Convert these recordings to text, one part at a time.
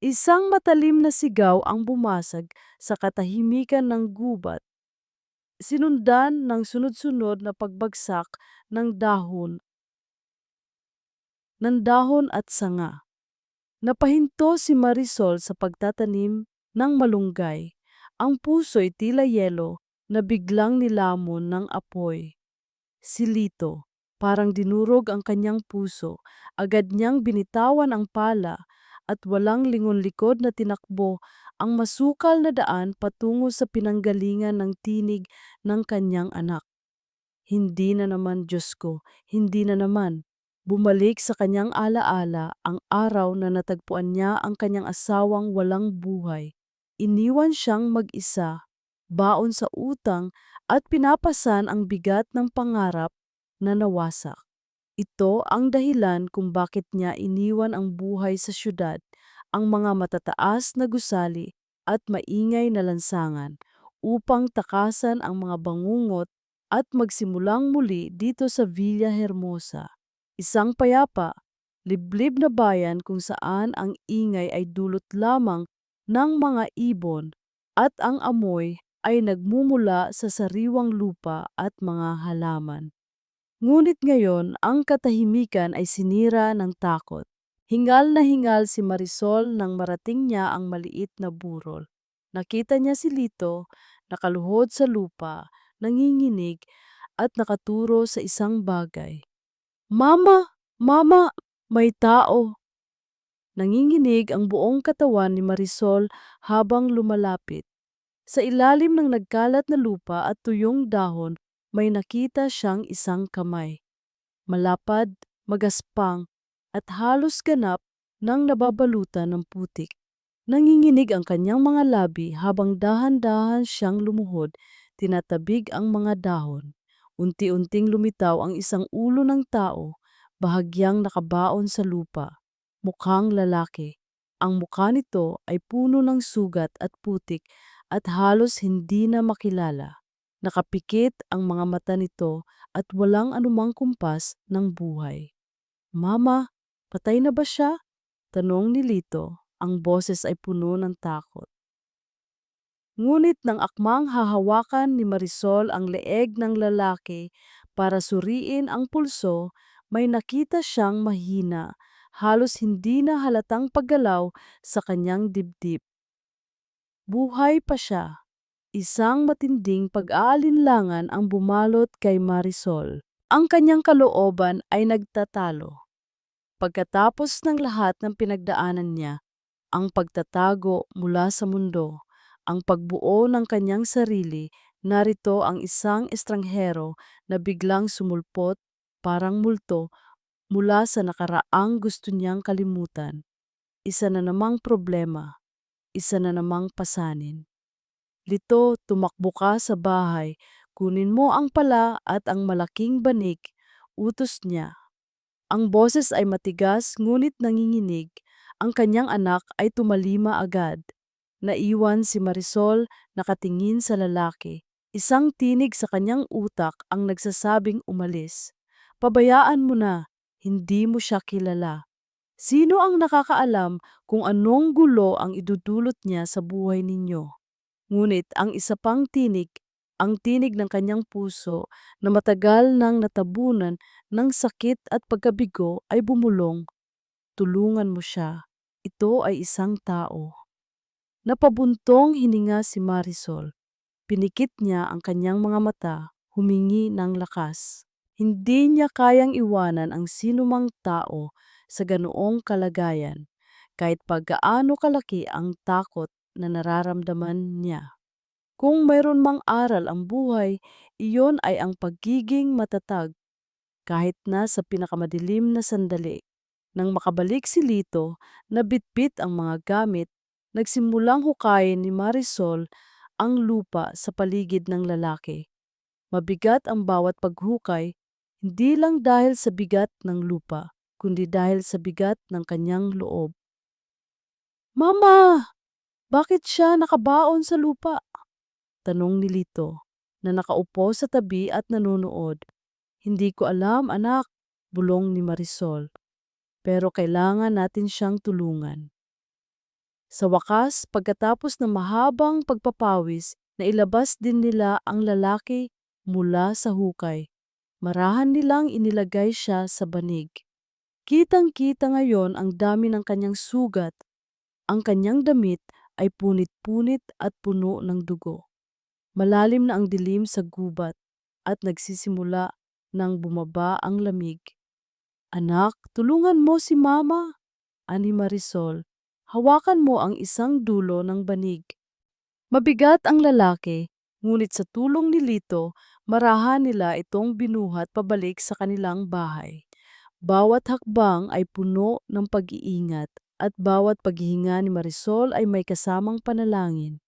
Isang matalim na sigaw ang bumasag sa katahimikan ng gubat, sinundan ng sunod-sunod na pagbagsak ng dahon at sanga. Napahinto si Marisol sa pagtatanim ng malunggay. Ang puso'y tila yelo na biglang nilamon ng apoy. Si Lito, parang dinurog ang kanyang puso, agad niyang binitawan ang pala at walang lingon-likod na tinakbo ang masukal na daan patungo sa pinanggalingan ng tinig ng kanyang anak. Hindi na naman, Diyos ko, hindi na naman. Bumalik sa kanyang alaala ang araw na natagpuan niya ang kanyang asawang walang buhay. Iniwan siyang mag-isa, baon sa utang at pinapasan ang bigat ng pangarap na nawasak. Ito ang dahilan kung bakit niya iniwan ang buhay sa syudad, ang mga matataas na gusali at maingay na lansangan upang takasan ang mga bangungot at magsimulang muli dito sa Villa Hermosa. Isang payapa, liblib na bayan kung saan ang ingay ay dulot lamang ng mga ibon at ang amoy ay nagmumula sa sariwang lupa at mga halaman. Ngunit ngayon, ang katahimikan ay sinira ng takot. Hingal na hingal si Marisol nang marating niya ang maliit na burol. Nakita niya si Lito, nakaluhod sa lupa, nanginginig at nakaturo sa isang bagay. Mama! Mama! May tao! Nanginginig ang buong katawan ni Marisol habang lumalapit. Sa ilalim ng nagkalat na lupa at tuyong dahon, may nakita siyang isang kamay. Malapad, magaspang, at halos ganap ng nababalutan ng putik. Nanginginig ang kanyang mga labi habang dahan-dahan siyang lumuhod, tinatabig ang mga dahon. Unti-unting lumitaw ang isang ulo ng tao, bahagyang nakabaon sa lupa. Mukhang lalaki. Ang mukha nito ay puno ng sugat at putik at halos hindi na makilala. Nakapikit ang mga mata nito at walang anumang kumpas ng buhay. Mama, patay na ba siya? Tanong ni Lito. Ang boses ay puno ng takot. Ngunit nang akmang hahawakan ni Marisol ang leeg ng lalaki para suriin ang pulso, may nakita siyang mahina, halos hindi na halatang paggalaw sa kanyang dibdib. Buhay pa siya. Isang matinding pag-aalinlangan ang bumalot kay Marisol. Ang kanyang kalooban ay nagtatalo. Pagkatapos ng lahat ng pinagdaanan niya, ang pagtatago mula sa mundo, ang pagbuo ng kanyang sarili, narito ang isang estranghero na biglang sumulpot, parang multo, mula sa nakaraang gusto niyang kalimutan. Isa na namang problema, isa na namang pasanin. Lito, tumakbo ka sa bahay, kunin mo ang pala at ang malaking banig, utos niya. Ang boses ay matigas ngunit nanginginig. Ang kanyang anak ay tumalima agad. Naiwan si Marisol nakatingin sa lalaki. Isang tinig sa kanyang utak ang nagsasabing umalis. Pabayaan mo na, hindi mo siya kilala. Sino ang nakakaalam kung anong gulo ang idudulot niya sa buhay ninyo? Ngunit ang isa pang tinig, ang tinig ng kanyang puso na matagal nang natabunan ng sakit at pagkabigo ay bumulong. Tulungan mo siya. Ito ay isang tao. Napabuntong hininga si Marisol. Pinikit niya ang kanyang mga mata, humingi ng lakas. Hindi niya kayang iwanan ang sinumang tao sa ganoong kalagayan, kahit paggaano kalaki ang takot na nararamdaman niya. Kung mayroon mang aral ang buhay, iyon ay ang pagiging matatag kahit na sa pinakamadilim na sandali. Nang makabalik si Lito, nabitbit ang mga gamit, nagsimulang hukayin ni Marisol ang lupa sa paligid ng lalaki. Mabigat ang bawat paghukay, hindi lang dahil sa bigat ng lupa, kundi dahil sa bigat ng kanyang loob. Mama! Bakit siya nakabaon sa lupa? Tanong ni Lito, na nakaupo sa tabi at nanonood. Hindi ko alam, anak, bulong ni Marisol. Pero kailangan natin siyang tulungan. Sa wakas, pagkatapos ng mahabang pagpapawis, nailabas din nila ang lalaki mula sa hukay. Marahan nilang inilagay siya sa banig. Kitang-kita ngayon ang dami ng kanyang sugat. Ang kanyang damit ay punit-punit at puno ng dugo. Malalim na ang dilim sa gubat at nagsisimula nang bumaba ang lamig. Anak, tulungan mo si Mama, ani Marisol. Hawakan mo ang isang dulo ng banig. Mabigat ang lalaki, ngunit sa tulong ni Lito, marahan nila itong binuhat pabalik sa kanilang bahay. Bawat hakbang ay puno ng pag-iingat at bawat paghihinga ni Marisol ay may kasamang panalangin.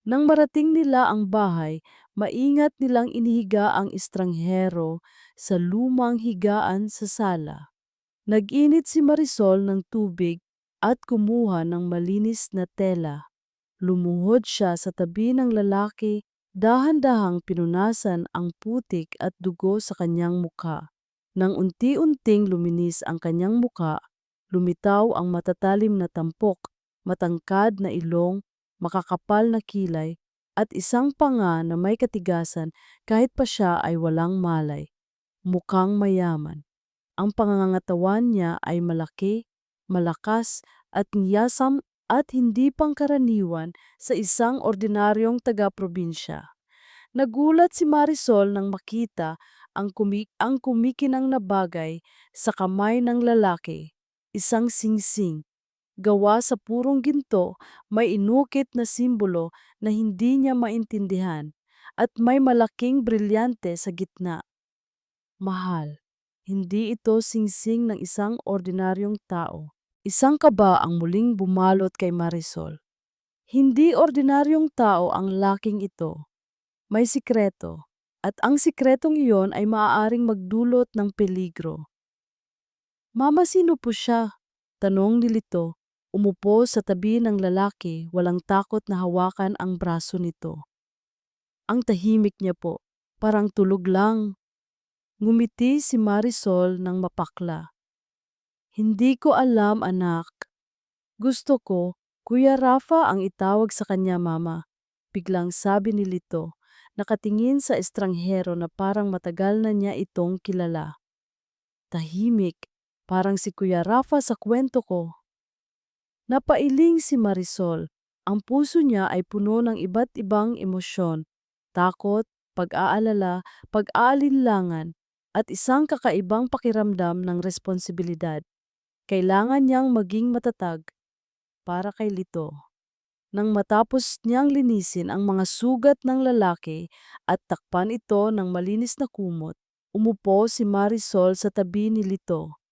Nang marating nila ang bahay, maingat nilang inihiga ang estranghero sa lumang higaan sa sala. Nag-init si Marisol ng tubig at kumuha ng malinis na tela. Lumuhod siya sa tabi ng lalaki, dahan-dahang pinunasan ang putik at dugo sa kanyang mukha. Nang unti-unting luminis ang kanyang mukha, lumitaw ang matatalim na tampok, matangkad na ilong, makakapal na kilay, at isang panga na may katigasan kahit pa siya ay walang malay. Mukhang mayaman. Ang pangangatawan niya ay malaki, malakas, at ngiyasam at hindi pangkaraniwan sa isang ordinaryong taga-probinsya. Nagulat si Marisol nang makita ang kumikinang na bagay sa kamay ng lalaki, isang singsing. Gawa sa purong ginto, may inukit na simbolo na hindi niya maintindihan at may malaking brilyante sa gitna. Mahal, hindi ito singsing ng isang ordinaryong tao. Isang kaba ang muling bumalot kay Marisol. Hindi ordinaryong tao ang laking ito. May sikreto. At ang sikretong iyon ay maaaring magdulot ng peligro. Mama, sino po siya? Tanong ni Lito. Umupo sa tabi ng lalaki, walang takot na hawakan ang braso nito. Ang tahimik niya po, parang tulog lang. Ngumiti si Marisol ng mapakla. Hindi ko alam, anak. Gusto ko, Kuya Rafa ang itawag sa kanya, Mama. Biglang sabi ni Lito, nakatingin sa estranghero na parang matagal na niya itong kilala. Tahimik, parang si Kuya Rafa sa kwento ko. Napailing si Marisol. Ang puso niya ay puno ng iba't ibang emosyon, takot, pag-aalala, pag-aalinlangan, at isang kakaibang pakiramdam ng responsibilidad. Kailangan niyang maging matatag para kay Lito. Nang matapos niyang linisin ang mga sugat ng lalaki at takpan ito ng malinis na kumot, umupo si Marisol sa tabi ni Lito.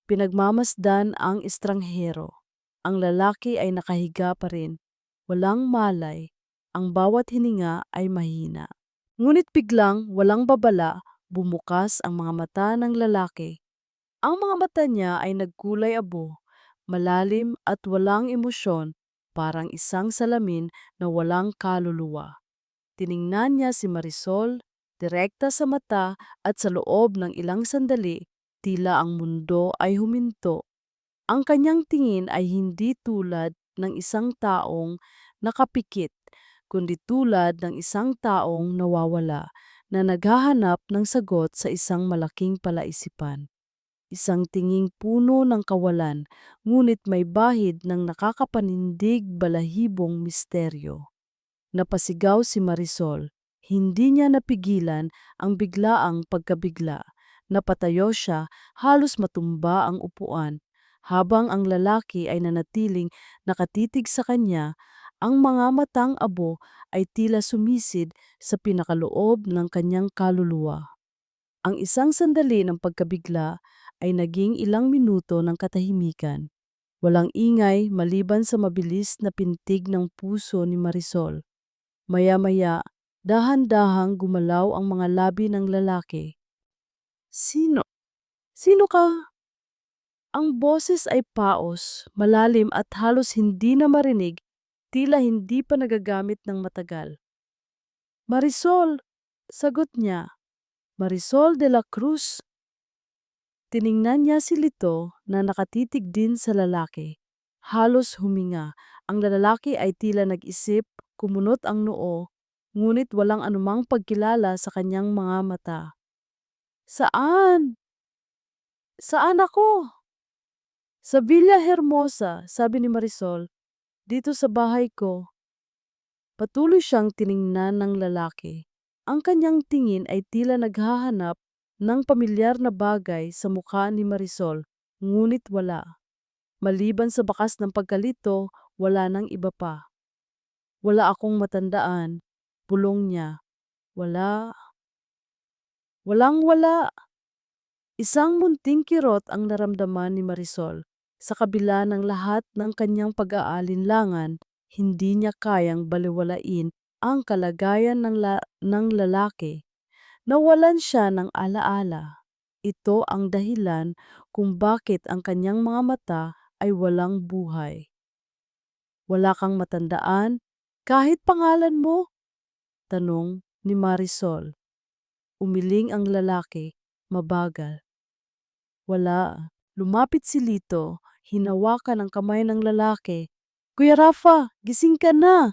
Pinagmamasdan ang estranghero. Ang lalaki ay nakahiga pa rin. Walang malay. Ang bawat hininga ay mahina. Ngunit biglang, walang babala, bumukas ang mga mata ng lalaki. Ang mga mata niya ay nagkulay abo, malalim at walang emosyon, parang isang salamin na walang kaluluwa. Tiningnan niya si Marisol, direkta sa mata at sa loob ng ilang sandali, tila ang mundo ay huminto. Ang kanyang tingin ay hindi tulad ng isang taong nakapikit, kundi tulad ng isang taong nawawala na naghahanap ng sagot sa isang malaking palaisipan. Isang tinging puno ng kawalan, ngunit may bahid ng nakakapanindig balahibong misteryo. Napasigaw si Marisol. Hindi niya napigilan ang biglaang pagkabigla. Napatayo siya, halos matumba ang upuan. Habang ang lalaki ay nanatiling nakatitig sa kanya, ang mga matang abo ay tila sumisid sa pinakaloob ng kanyang kaluluwa. Ang isang sandali ng pagkabigla ay naging ilang minuto ng katahimikan. Walang ingay maliban sa mabilis na pintig ng puso ni Marisol. Maya-maya, dahan-dahang gumalaw ang mga labi ng lalaki. Sino? Sino ka? Ang boses ay paos, malalim at halos hindi na marinig, tila hindi pa nagagamit ng matagal. Marisol, sagot niya. Marisol de la Cruz. Tiningnan niya si Lito na nakatitig din sa lalaki. Halos huminga Ang lalaki ay tila nag-isip, kumunot ang noo, ngunit walang anumang pagkilala sa kanyang mga mata. Saan? Saan ako? Sa Villa Hermosa, sabi ni Marisol, dito sa bahay ko. Patuloy siyang tiningnan ng lalaki. Ang kanyang tingin ay tila naghahanap ng pamilyar na bagay sa mukha ni Marisol, ngunit wala. Maliban sa bakas ng pagkalito, wala nang iba pa. Wala akong matandaan, bulong niya. Wala, walang-wala. Isang munting kirot ang naramdaman ni Marisol. Sa kabila ng lahat ng kanyang pag-aalinlangan, hindi niya kayang balewalain ang kalagayan ng lalaki. Nawalan siya ng alaala. Ito ang dahilan kung bakit ang kanyang mga mata ay walang buhay. Wala kang matandaan, kahit pangalan mo? Tanong ni Marisol. Umiling ang lalaki, mabagal. Wala. Lumapit si Lito, hinawakan ang kamay ng lalaki. Kuya Rafa, gising ka na!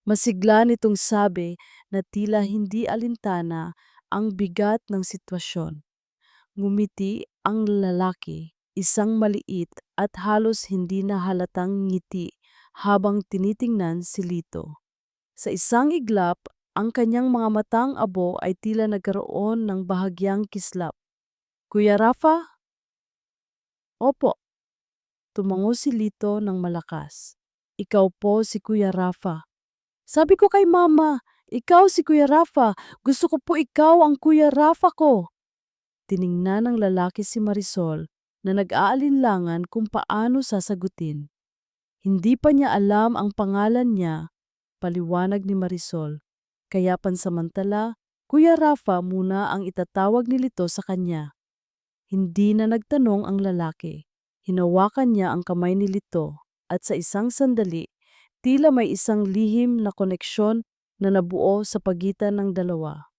Masigla nitong sabi na tila hindi alintana ang bigat ng sitwasyon. Ngumiti ang lalaki, isang maliit at halos hindi na halatang ngiti habang tinitingnan si Lito. Sa isang iglap, ang kanyang mga matang abo ay tila nagkaroon ng bahagyang kislap. Kuya Rafa? Opo. Tumango si Lito ng malakas. Ikaw po si Kuya Rafa. Sabi ko kay Mama, ikaw si Kuya Rafa. Gusto ko po ikaw ang Kuya Rafa ko. Tiningnan ng lalaki si Marisol na nag-aalinlangan kung paano sasagutin. Hindi pa niya alam ang pangalan niya, paliwanag ni Marisol. Kaya pansamantala, Kuya Rafa muna ang itatawag ni Lito sa kanya. Hindi na nagtanong ang lalaki. Hinawakan niya ang kamay ni Lito at sa isang sandali, tila may isang lihim na koneksyon na nabuo sa pagitan ng dalawa.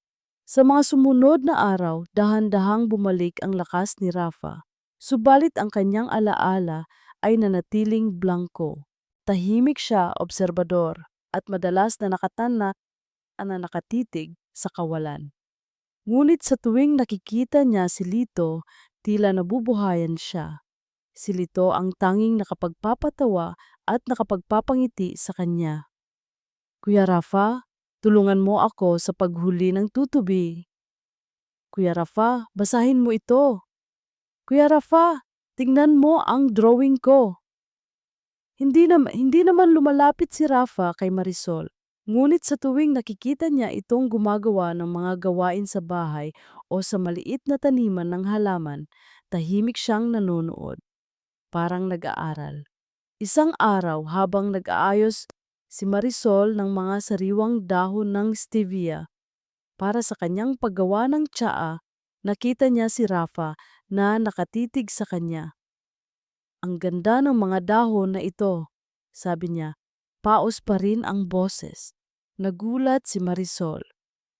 Sa mga sumunod na araw, dahan-dahang bumalik ang lakas ni Rafa. Subalit ang kanyang alaala ay nanatiling blanko. Tahimik siya, obserbador, at madalas na nakatitig sa kawalan. Ngunit sa tuwing nakikita niya si Lito, tila nabubuhayan siya. Si Lito ang tanging nakapagpapatawa at nakapagpapangiti sa kanya. Kuya Rafa, tulungan mo ako sa paghuli ng tutubi. Kuya Rafa, basahin mo ito. Kuya Rafa, tingnan mo ang drawing ko. Hindi naman lumalapit si Rafa kay Marisol. Ngunit sa tuwing nakikita niya itong gumagawa ng mga gawain sa bahay o sa maliit na taniman ng halaman, tahimik siyang nanonood. Parang nag-aaral. Isang araw habang nag-aayos si Marisol ng mga sariwang dahon ng stevia para sa kanyang paggawa ng tsaa, nakita niya si Rafa na nakatitig sa kanya. Ang ganda ng mga dahon na ito, sabi niya. Paos pa rin ang boses. Nagulat si Marisol.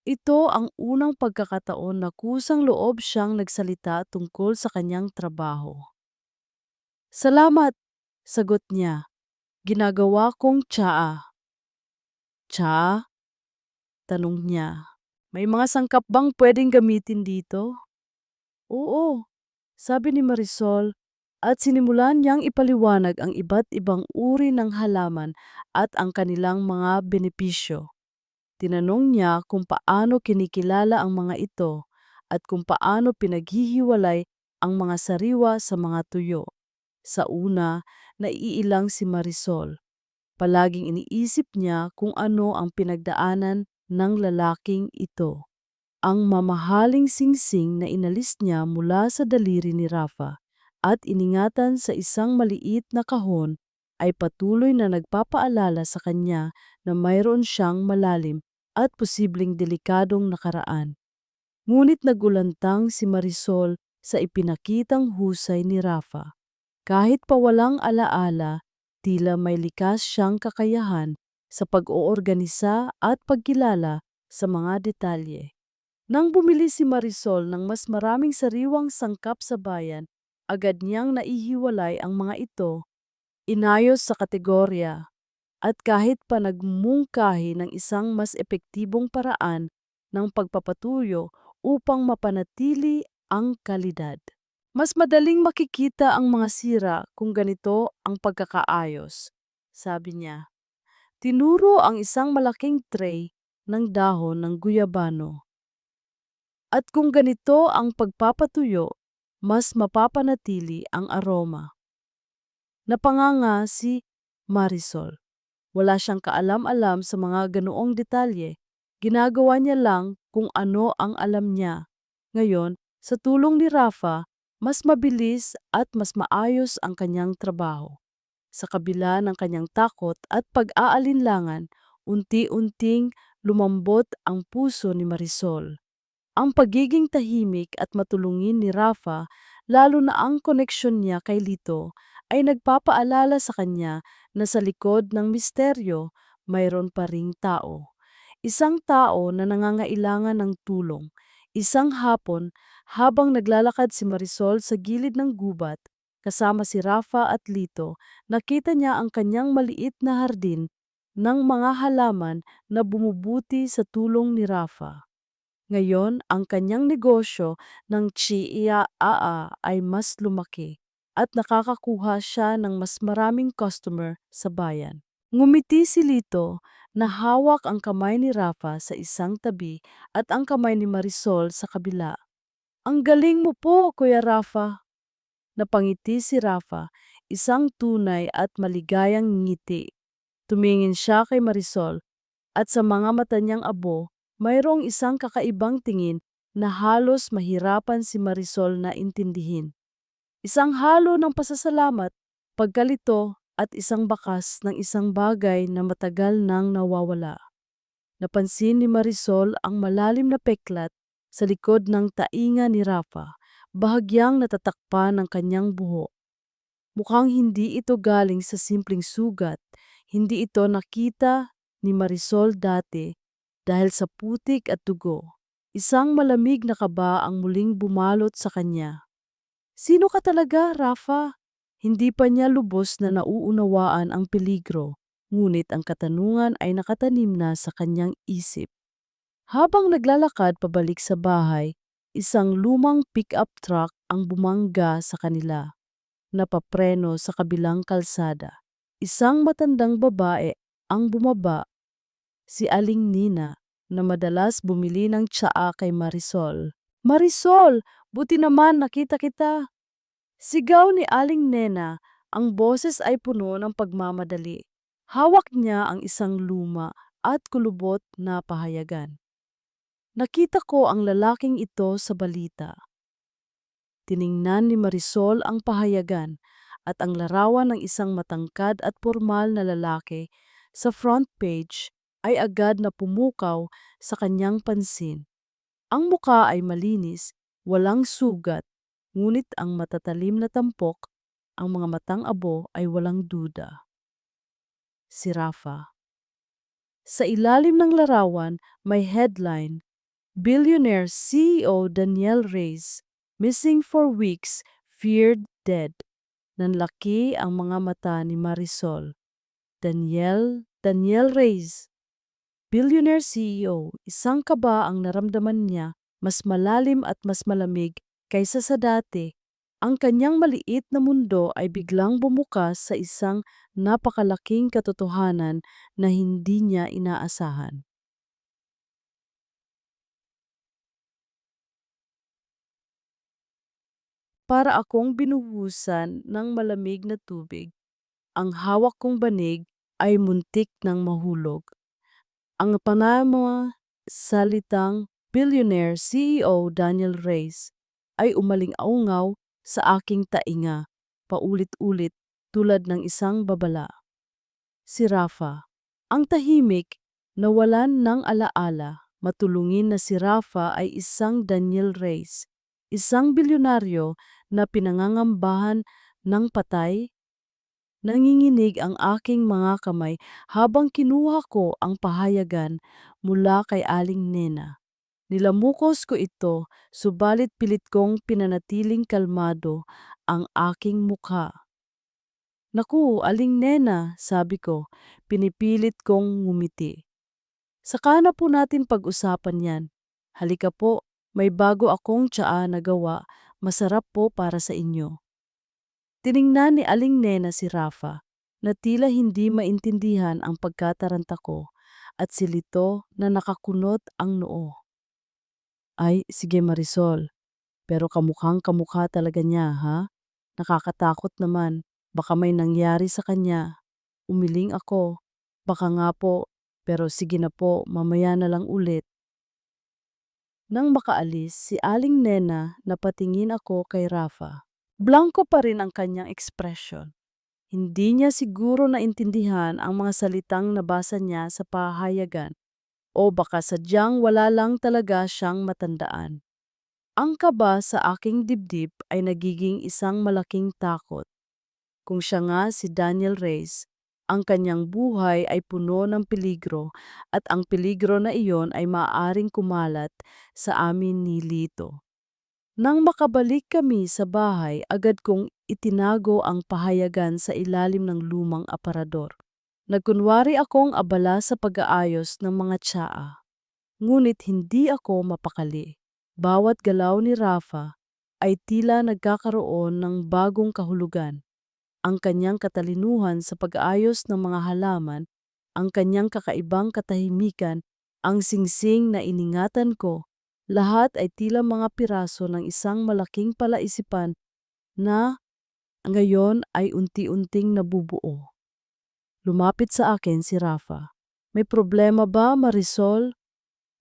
Ito ang unang pagkakataon na kusang loob siyang nagsalita tungkol sa kanyang trabaho. Salamat, sagot niya. Ginagawa kong tsaa. Tsaa? Tanong niya. May mga sangkap bang pwedeng gamitin dito? Oo, sabi ni Marisol, at sinimulan niyang ipaliwanag ang iba't ibang uri ng halaman at ang kanilang mga benepisyo. Tinanong niya kung paano kinikilala ang mga ito at kung paano pinaghihiwalay ang mga sariwa sa mga tuyo. Sa una, naiilang si Marisol. Palaging iniisip niya kung ano ang pinagdaanan ng lalaking ito. Ang mamahaling singsing na inalis niya mula sa daliri ni Rafa at iningatan sa isang maliit na kahon ay patuloy na nagpapaalala sa kanya na mayroon siyang malalim at posibleng delikadong nakaraan. Ngunit nagulantang si Marisol sa ipinakitang husay ni Rafa. Kahit pa walang alaala, tila may likas siyang kakayahan sa pag-oorganisa at pagkilala sa mga detalye. Nang bumili si Marisol ng mas maraming sariwang sangkap sa bayan, agad niyang naihiwalay ang mga ito inayos sa kategorya, at kahit pa nagmungkahi ng isang mas epektibong paraan ng pagpapatuyo upang mapanatili ang kalidad. Mas madaling makikita ang mga sira kung ganito ang pagkakaayos, sabi niya. Tinuro ang isang malaking tray ng dahon ng guyabano. At kung ganito ang pagpapatuyo, mas mapapanatili ang aroma. Napanganga si Marisol. Wala siyang kaalam-alam sa mga ganoong detalye. Ginagawa niya lang kung ano ang alam niya. Ngayon, sa tulong ni Rafa, mas mabilis at mas maayos ang kanyang trabaho. Sa kabila ng kanyang takot at pag-aalinlangan, unti-unting lumambot ang puso ni Marisol. Ang pagiging tahimik at matulungin ni Rafa, lalo na ang koneksyon niya kay Lito, ay nagpapaalala sa kanya na sa likod ng misteryo, mayroon pa ring tao. Isang tao na nangangailangan ng tulong. Isang hapon, habang naglalakad si Marisol sa gilid ng gubat, kasama si Rafa at Lito, nakita niya ang kanyang maliit na hardin ng mga halaman na bumubuti sa tulong ni Rafa. Ngayon, ang kanyang negosyo ng Chiiaa ay mas lumaki at nakakakuha siya ng mas maraming customer sa bayan. Ngumiti si Lito na hawak ang kamay ni Rafa sa isang tabi at ang kamay ni Marisol sa kabila. Ang galing mo po, Kuya Rafa. Napangiti si Rafa, isang tunay at maligayang ngiti. Tumingin siya kay Marisol at sa mga mata niyang abo, mayroong isang kakaibang tingin na halos mahirapan si Marisol na intindihin. Isang halo ng pasasalamat, pagkalito at isang bakas ng isang bagay na matagal nang nawawala. Napansin ni Marisol ang malalim na peklat sa likod ng tainga ni Rafa, bahagyang natatakpan ng kanyang buhok. Mukhang hindi ito galing sa simpleng sugat, hindi ito nakita ni Marisol dati dahil sa putik at dugo. Isang malamig na kaba ang muling bumalot sa kanya. Sino ka talaga, Rafa? Hindi pa niya lubos na nauunawaan ang peligro, ngunit ang katanungan ay nakatanim na sa kanyang isip. Habang naglalakad pabalik sa bahay, isang lumang pick-up truck ang bumangga sa kanila. Napapreno sa kabilang kalsada. Isang matandang babae ang bumaba, si Aling Nina, na madalas bumili ng tsaa kay Marisol. Marisol, buti naman nakita kita. Sigaw ni Aling Nena, ang boses ay puno ng pagmamadali. Hawak niya ang isang luma at kulubot na pahayagan. Nakita ko ang lalaking ito sa balita. Tiningnan ni Marisol ang pahayagan at ang larawan ng isang matangkad at pormal na lalaki sa front page ay agad na pumukaw sa kanyang pansin. Ang muka ay malinis, walang sugat, ngunit ang matatalim na tampok, ang mga matang abo ay walang duda. Si Rafa. Sa ilalim ng larawan may headline, Billionaire CEO Daniel Reyes, missing for weeks, feared dead. Nanlaki ang mga mata ni Marisol. Daniel Reyes, billionaire CEO, isang kaba ang naramdaman niya, mas malalim at mas malamig kaysa sa dati. Ang kanyang maliit na mundo ay biglang bumukas sa isang napakalaking katotohanan na hindi niya inaasahan. Para akong binuhusan ng malamig na tubig. Ang hawak kong banig ay muntik ng mahulog. Ang panama salitang billionaire CEO Daniel Reyes ay umaling-aungaw sa aking tainga, paulit-ulit tulad ng isang babala. Si Rafa. Ang tahimik, nawalan ng alaala, matulungin na si Rafa ay isang Daniel Reyes, isang bilyonaryo na pinangangambahan ng patay. Nanginginig ang aking mga kamay habang kinuha ko ang pahayagan mula kay Aling Nena. Nilamukos ko ito, subalit pilit kong pinanatiling kalmado ang aking mukha. Naku, aling nena, sabi ko, pinipilit kong ngumiti. Saka na po natin pag-usapan yan. Halika po, may bago akong tsaa na gawa, masarap po para sa inyo. Tiningnan ni aling nena si Rafa na tila hindi maintindihan ang pagkataranta ko at silito na nakakunot ang noo. Ay, sige Marisol, pero kamukhang kamukha talaga niya, ha? Nakakatakot naman, baka may nangyari sa kanya. Umiling ako, baka nga po, pero sige na po, mamaya na lang ulit. Nang makaalis, si Aling Nena napatingin ako kay Rafa. Blanko pa rin ang kanyang ekspresyon. Hindi niya siguro naintindihan ang mga salitang nabasa niya sa pahayagan o baka sadyang wala lang talaga siyang matandaan. Ang kaba sa aking dibdib ay nagiging isang malaking takot. Kung siya nga si Daniel Reyes, ang kanyang buhay ay puno ng peligro at ang peligro na iyon ay maaaring kumalat sa amin ni Lito. Nang makabalik kami sa bahay, agad kong itinago ang pahayagan sa ilalim ng lumang aparador. Nagkunwari akong abala sa pag-aayos ng mga tsaa. Ngunit hindi ako mapakali. Bawat galaw ni Rafa ay tila nagkakaroon ng bagong kahulugan. Ang kanyang katalinuhan sa pag-aayos ng mga halaman, ang kanyang kakaibang katahimikan, ang singsing na iningatan ko, lahat ay tila mga piraso ng isang malaking palaisipan na ngayon ay unti-unting nabubuo. Lumapit sa akin si Rafa. May problema ba, Marisol?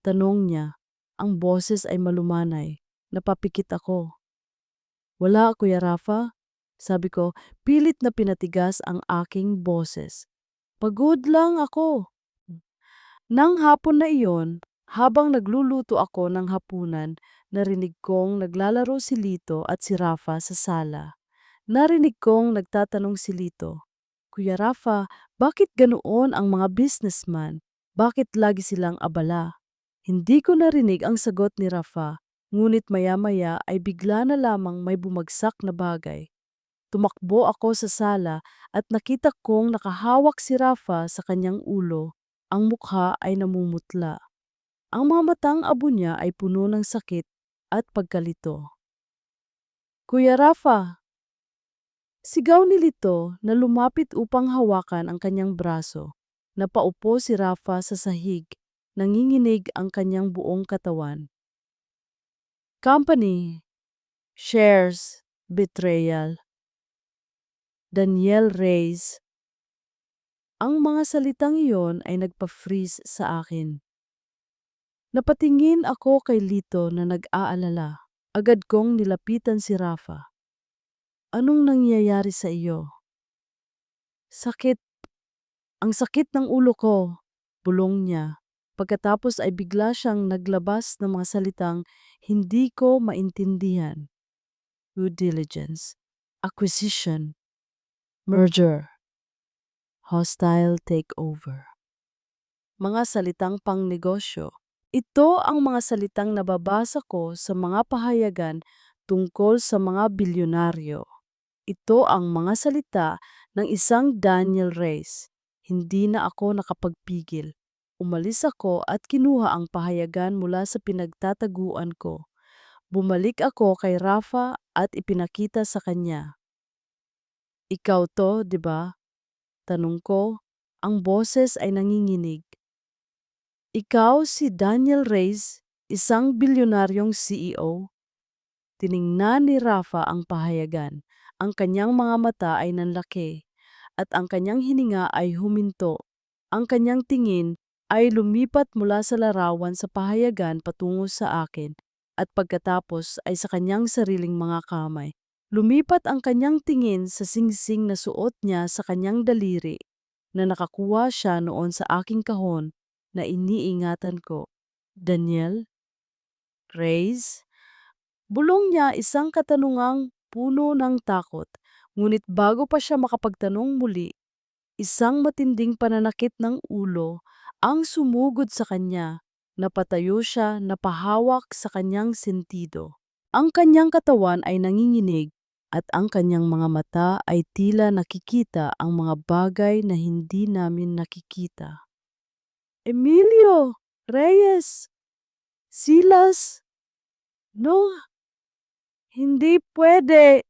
Tanong niya. Ang boses ay malumanay. Napapikit ako. Wala, Kuya Rafa. Sabi ko, pilit na pinatigas ang aking boses. Pagod lang ako. Nang hapon na iyon, habang nagluluto ako ng hapunan, narinig kong naglalaro si Lito at si Rafa sa sala. Narinig kong nagtatanong si Lito, Kuya Rafa, bakit ganoon ang mga businessman? Bakit lagi silang abala? Hindi ko narinig ang sagot ni Rafa, ngunit maya-maya ay bigla na lamang may bumagsak na bagay. Tumakbo ako sa sala at nakita kong nakahawak si Rafa sa kanyang ulo. Ang mukha ay namumutla. Ang mga matang abo niya ay puno ng sakit at pagkalito. Kuya Rafa! Sigaw ni Lito na lumapit upang hawakan ang kanyang braso. Napaupo si Rafa sa sahig. Nanginginig ang kanyang buong katawan. Company, shares, betrayal. Daniel Reyes. Ang mga salitang iyon ay nagpa-freeze sa akin. Napatingin ako kay Lito na nag-aalala. Agad kong nilapitan si Rafa. Anong nangyayari sa iyo? Sakit. Ang sakit ng ulo ko, bulong niya. Pagkatapos ay bigla siyang naglabas ng mga salitang hindi ko maintindihan. Due diligence, acquisition, merger, hostile takeover. Mga salitang pangnegosyo. Ito ang mga salitang nababasa ko sa mga pahayagan tungkol sa mga bilyonaryo. Ito ang mga salita ng isang Daniel Reyes. Hindi na ako nakapagpigil. Umalis ako at kinuha ang pahayagan mula sa pinagtataguan ko. Bumalik ako kay Rafa at ipinakita sa kanya. Ikaw to, di ba? Tanong ko, ang boses ay nanginginig. Ikaw si Daniel Reyes, isang bilyonaryong CEO? Tiningnan ni Rafa ang pahayagan. Ang kanyang mga mata ay nanlaki at ang kanyang hininga ay huminto. Ang kanyang tingin ay lumipat mula sa larawan sa pahayagan patungo sa akin at pagkatapos ay sa kanyang sariling mga kamay. Lumipat ang kanyang tingin sa singsing na suot niya sa kanyang daliri na nakakuha siya noon sa aking kahon na iniingatan ko. Daniel? Reyes? Bulong niya isang katanungang puno ng takot. Ngunit bago pa siya makapagtanong muli, isang matinding pananakit ng ulo ang sumugod sa kanya. Napatayo siya, napahawak sa kanyang sentido. Ang kanyang katawan ay nanginginig at ang kanyang mga mata ay tila nakikita ang mga bagay na hindi namin nakikita. Emilio! Reyes! Silas! No, hindi pwede!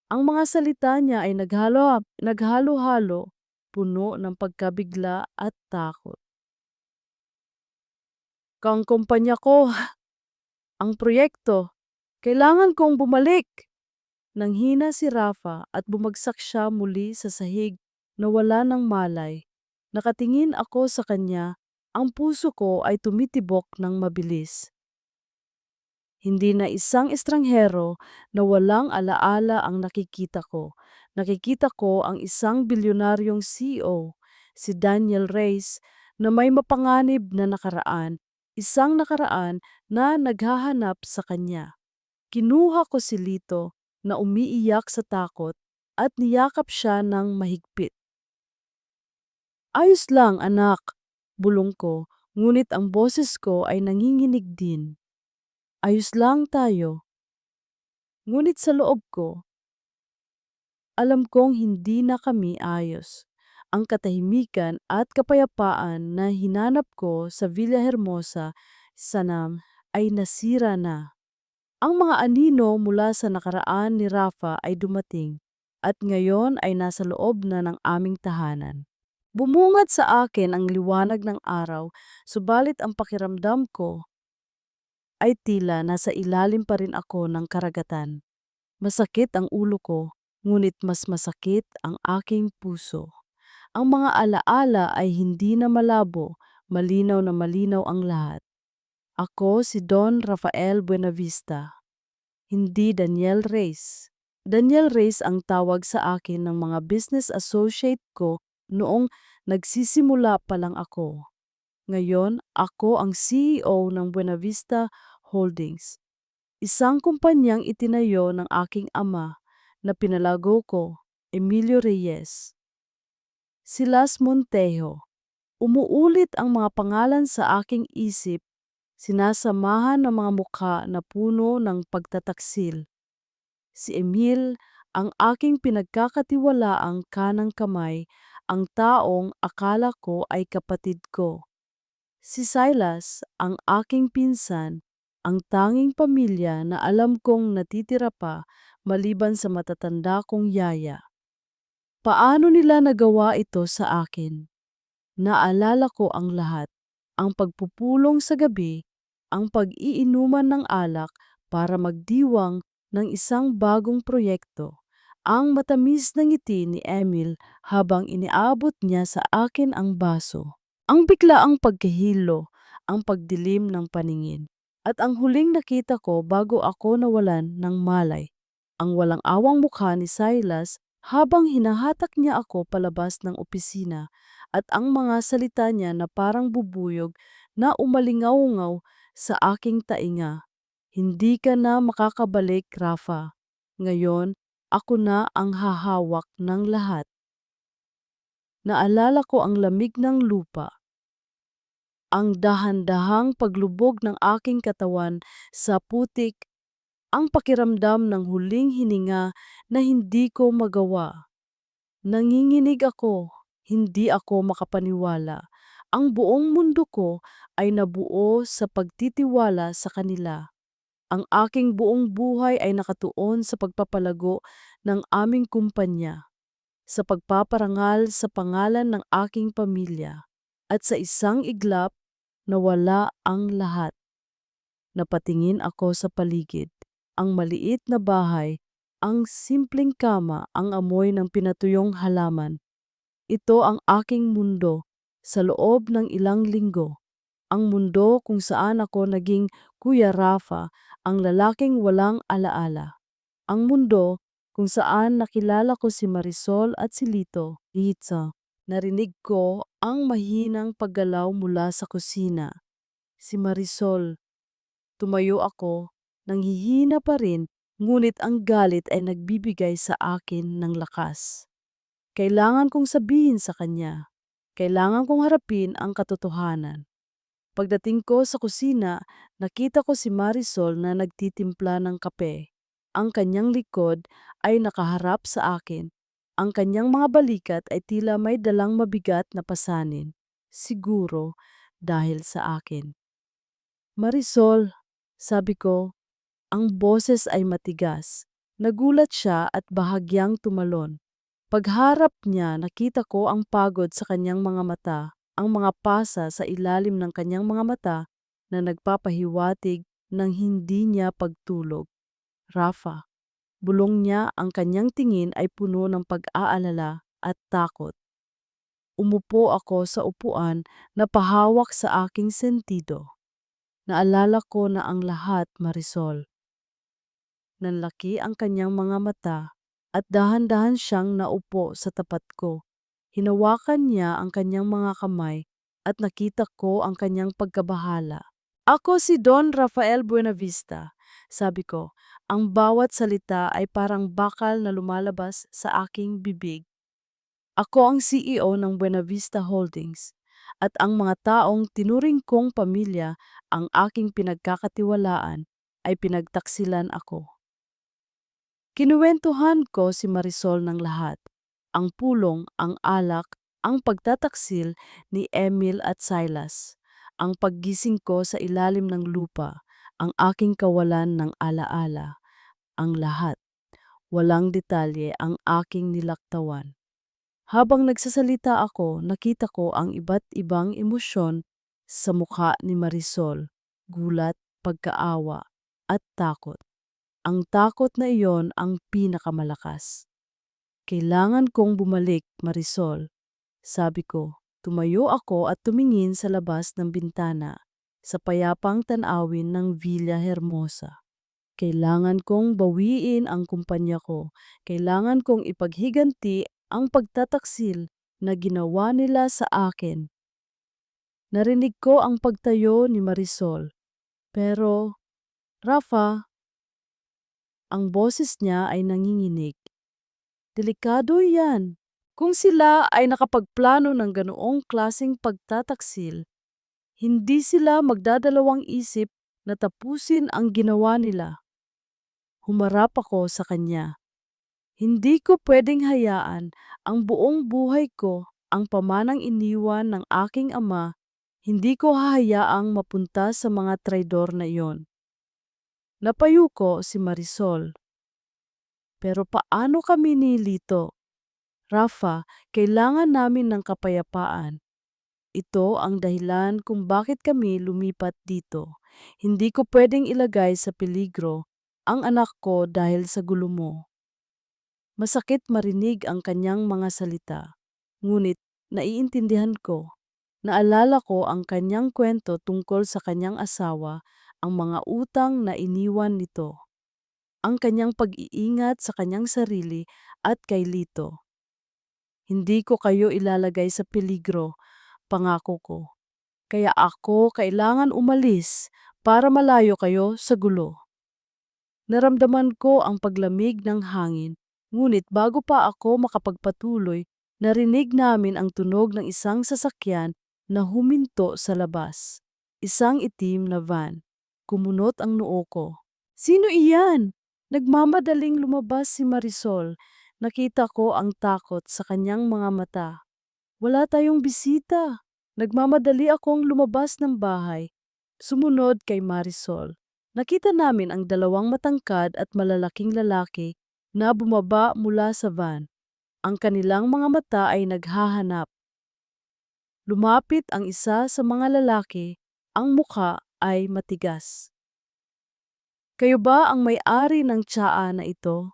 Ang mga salita niya ay naghalo-halo, puno ng pagkabigla at takot. Kang kumpanya ko, ang proyekto, kailangan kong bumalik. Nanghina si Rafa at bumagsak siya muli sa sahig na wala ng malay. Nakatingin ako sa kanya, ang puso ko ay tumitibok ng mabilis. Hindi na isang estranghero na walang alaala ang nakikita ko. Nakikita ko ang isang bilyonaryong CEO, si Daniel Reyes, na may mapanganib na nakaraan, isang nakaraan na naghahanap sa kanya. Kinuha ko si Lito na umiiyak sa takot at niyakap siya ng mahigpit. Ayos lang anak, bulong ko, ngunit ang boses ko ay nanginginig din. Ayos lang tayo. Ngunit sa loob ko, alam kong hindi na kami ayos. Ang katahimikan at kapayapaan na hinanap ko sa Villahermosa, Sanam, ay nasira na. Ang mga anino mula sa nakaraan ni Rafa ay dumating at ngayon ay nasa loob na ng aming tahanan. Bumungad sa akin ang liwanag ng araw, subalit ang pakiramdam ko ay tila nasa ilalim pa rin ako ng karagatan. Masakit ang ulo ko, ngunit mas masakit ang aking puso. Ang mga alaala ay hindi na malabo, malinaw na malinaw ang lahat. Ako si Don Rafael Buenavista, hindi Daniel Reyes. Daniel Reyes ang tawag sa akin ng mga business associate ko noong nagsisimula pa lang ako. Ngayon, ako ang CEO ng Buenavista Holdings, isang kumpanyang itinayo ng aking ama na pinalago ko, Emilio Reyes. Silas Montejo. Umuulit ang mga pangalan sa aking isip, sinasamahan ng mga mukha na puno ng pagtataksil. Si Emil, ang aking pinagkakatiwalaang kanang kamay, ang taong akala ko ay kapatid ko. Si Silas, ang aking pinsan, ang tanging pamilya na alam kong natitira pa maliban sa matatanda kong yaya. Paano nila nagawa ito sa akin? Naalala ko ang lahat, ang pagpupulong sa gabi, ang pag-iinuman ng alak para magdiwang ng isang bagong proyekto, ang matamis na ngiti ni Emil habang iniabot niya sa akin ang baso, ang biglaang pagkahilo, ang pagdilim ng paningin, at ang huling nakita ko bago ako nawalan ng malay, ang walang awang mukha ni Silas habang hinahatak niya ako palabas ng opisina at ang mga salita niya na parang bubuyog na umalingaw-ngaw sa aking tainga. Hindi ka na makakabalik, Rafa. Ngayon, ako na ang hahawak ng lahat. Naalala ko ang lamig ng lupa, ang dahan-dahang paglubog ng aking katawan sa putik, ang pakiramdam ng huling hininga na hindi ko magawa. Nanginginig ako, hindi ako makapaniwala. Ang buong mundo ko ay nabuo sa pagtitiwala sa kanila. Ang aking buong buhay ay nakatuon sa pagpapalago ng aming kumpanya, sa pagpaparangal sa pangalan ng aking pamilya, at sa isang iglap, nawala ang lahat. Napatingin ako sa paligid. Ang maliit na bahay, ang simpleng kama, ang amoy ng pinatuyong halaman. Ito ang aking mundo sa loob ng ilang linggo. Ang mundo kung saan ako naging Kuya Rafa, ang lalaking walang alaala. Ang mundo kung saan nakilala ko si Marisol at si Lito. Litsa, narinig ko ang mahinang paggalaw mula sa kusina. Si Marisol. Tumayo ako, nanghihina pa rin, ngunit ang galit ay nagbibigay sa akin ng lakas. Kailangan kong sabihin sa kanya. Kailangan kong harapin ang katotohanan. Pagdating ko sa kusina, nakita ko si Marisol na nagtitimpla ng kape. Ang kanyang likod ay nakaharap sa akin. Ang kanyang mga balikat ay tila may dalang mabigat na pasanin. Siguro dahil sa akin. Marisol, sabi ko, ang boses ay matigas. Nagulat siya at bahagyang tumalon. Pagharap niya, nakita ko ang pagod sa kanyang mga mata, ang mga pasa sa ilalim ng kanyang mga mata na nagpapahiwatig ng hindi niya pagtulog. Rafa, bulong niya, ang kanyang tingin ay puno ng pag-aalala at takot. Umupo ako sa upuan na pahawak sa aking sentido. Naalala ko na ang lahat, Marisol. Nanlaki ang kanyang mga mata at dahan-dahan siyang naupo sa tapat ko. Hinawakan niya ang kanyang mga kamay at nakita ko ang kanyang pagkabahala. Ako si Don Rafael Buenavista, sabi ko. Ang bawat salita ay parang bakal na lumalabas sa aking bibig. Ako ang CEO ng Buenavista Holdings at ang mga taong tinuring kong pamilya ang aking pinagkakatiwalaan ay pinagtaksilan ako. Kinuwentuhan ko si Marisol ng lahat. Ang pulong, ang alak, ang pagtataksil ni Emil at Silas. Ang paggising ko sa ilalim ng lupa, ang aking kawalan ng alaala, ang lahat. Walang detalye ang aking nilaktawan. Habang nagsasalita ako, nakita ko ang iba't ibang emosyon sa mukha ni Marisol, gulat, pagkaawa, at takot. Ang takot na iyon ang pinakamalakas. Kailangan kong bumalik, Marisol. Sabi ko, tumayo ako at tumingin sa labas ng bintana, sa payapang tanawin ng Villa Hermosa. Kailangan kong bawiin ang kumpanya ko. Kailangan kong ipaghiganti ang pagtataksil na ginawa nila sa akin. Narinig ko ang pagtayo ni Marisol. Pero, Rafa, ang boses niya ay nanginginig. Delikado yan. Kung sila ay nakapagplano ng ganoong klaseng pagtataksil, hindi sila magdadalawang isip na tapusin ang ginawa nila. Humarap ako sa kanya. Hindi ko pwedeng hayaan ang buong buhay ko, ang pamanang iniwan ng aking ama, hindi ko hahayaang mapunta sa mga traidor na iyon. Napayo ko si Marisol. Pero paano kami nilito? Rafa, kailangan namin ng kapayapaan. Ito ang dahilan kung bakit kami lumipat dito. Hindi ko pwedeng ilagay sa peligro ang anak ko dahil sa gulo mo. Masakit marinig ang kanyang mga salita. Ngunit naiintindihan ko. Naalala ko ang kanyang kwento tungkol sa kanyang asawa, ang mga utang na iniwan nito, ang kanyang pag-iingat sa kanyang sarili at kay Lito. Hindi ko kayo ilalagay sa peligro, pangako ko. Kaya ako kailangan umalis para malayo kayo sa gulo. Naramdaman ko ang paglamig ng hangin, ngunit bago pa ako makapagpatuloy, narinig namin ang tunog ng isang sasakyan na huminto sa labas. Isang itim na van. Kumunot ang noo ko. Sino iyan? Nagmamadaling lumabas si Marisol. Nakita ko ang takot sa kanyang mga mata. Wala tayong bisita. Nagmamadali akong lumabas ng bahay. Sumunod kay Marisol. Nakita namin ang dalawang matangkad at malalaking lalaki na bumaba mula sa van. Ang kanilang mga mata ay naghahanap. Lumapit ang isa sa mga lalaki, ang mukha ay matigas. Kayo ba ang may-ari ng tsaa na ito?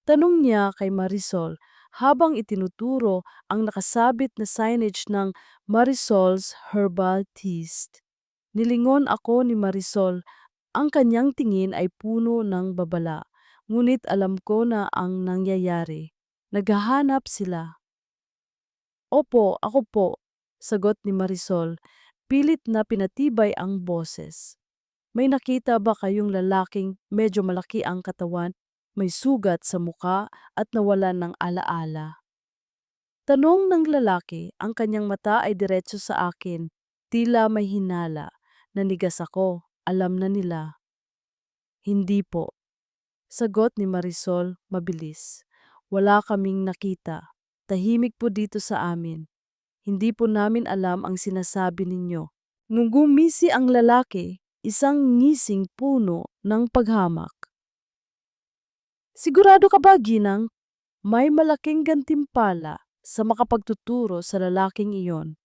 Tanong niya kay Marisol habang itinuturo ang nakasabit na signage ng Marisol's Herbal Teas. Nilingon ako ni Marisol, ang kanyang tingin ay puno ng babala. Ngunit alam ko na ang nangyayari. Naghahanap sila. Opo, ako po, sagot ni Marisol, pilit na pinatibay ang boses. May nakita ba kayong lalaking medyo malaki ang katawan, may sugat sa muka at nawalan ng alaala? Tanong ng lalaki, ang kanyang mata ay diretso sa akin, tila may hinala. Nanigas ako, alam na nila. Hindi po. Sagot ni Marisol, mabilis. Wala kaming nakita. Tahimik po dito sa amin. Hindi po namin alam ang sinasabi ninyo. Nung gumisi ang lalaki, isang ngising puno ng paghamak. Sigurado ka ba, Ginang? May malaking gantimpala sa makapagtuturo sa lalaking iyon.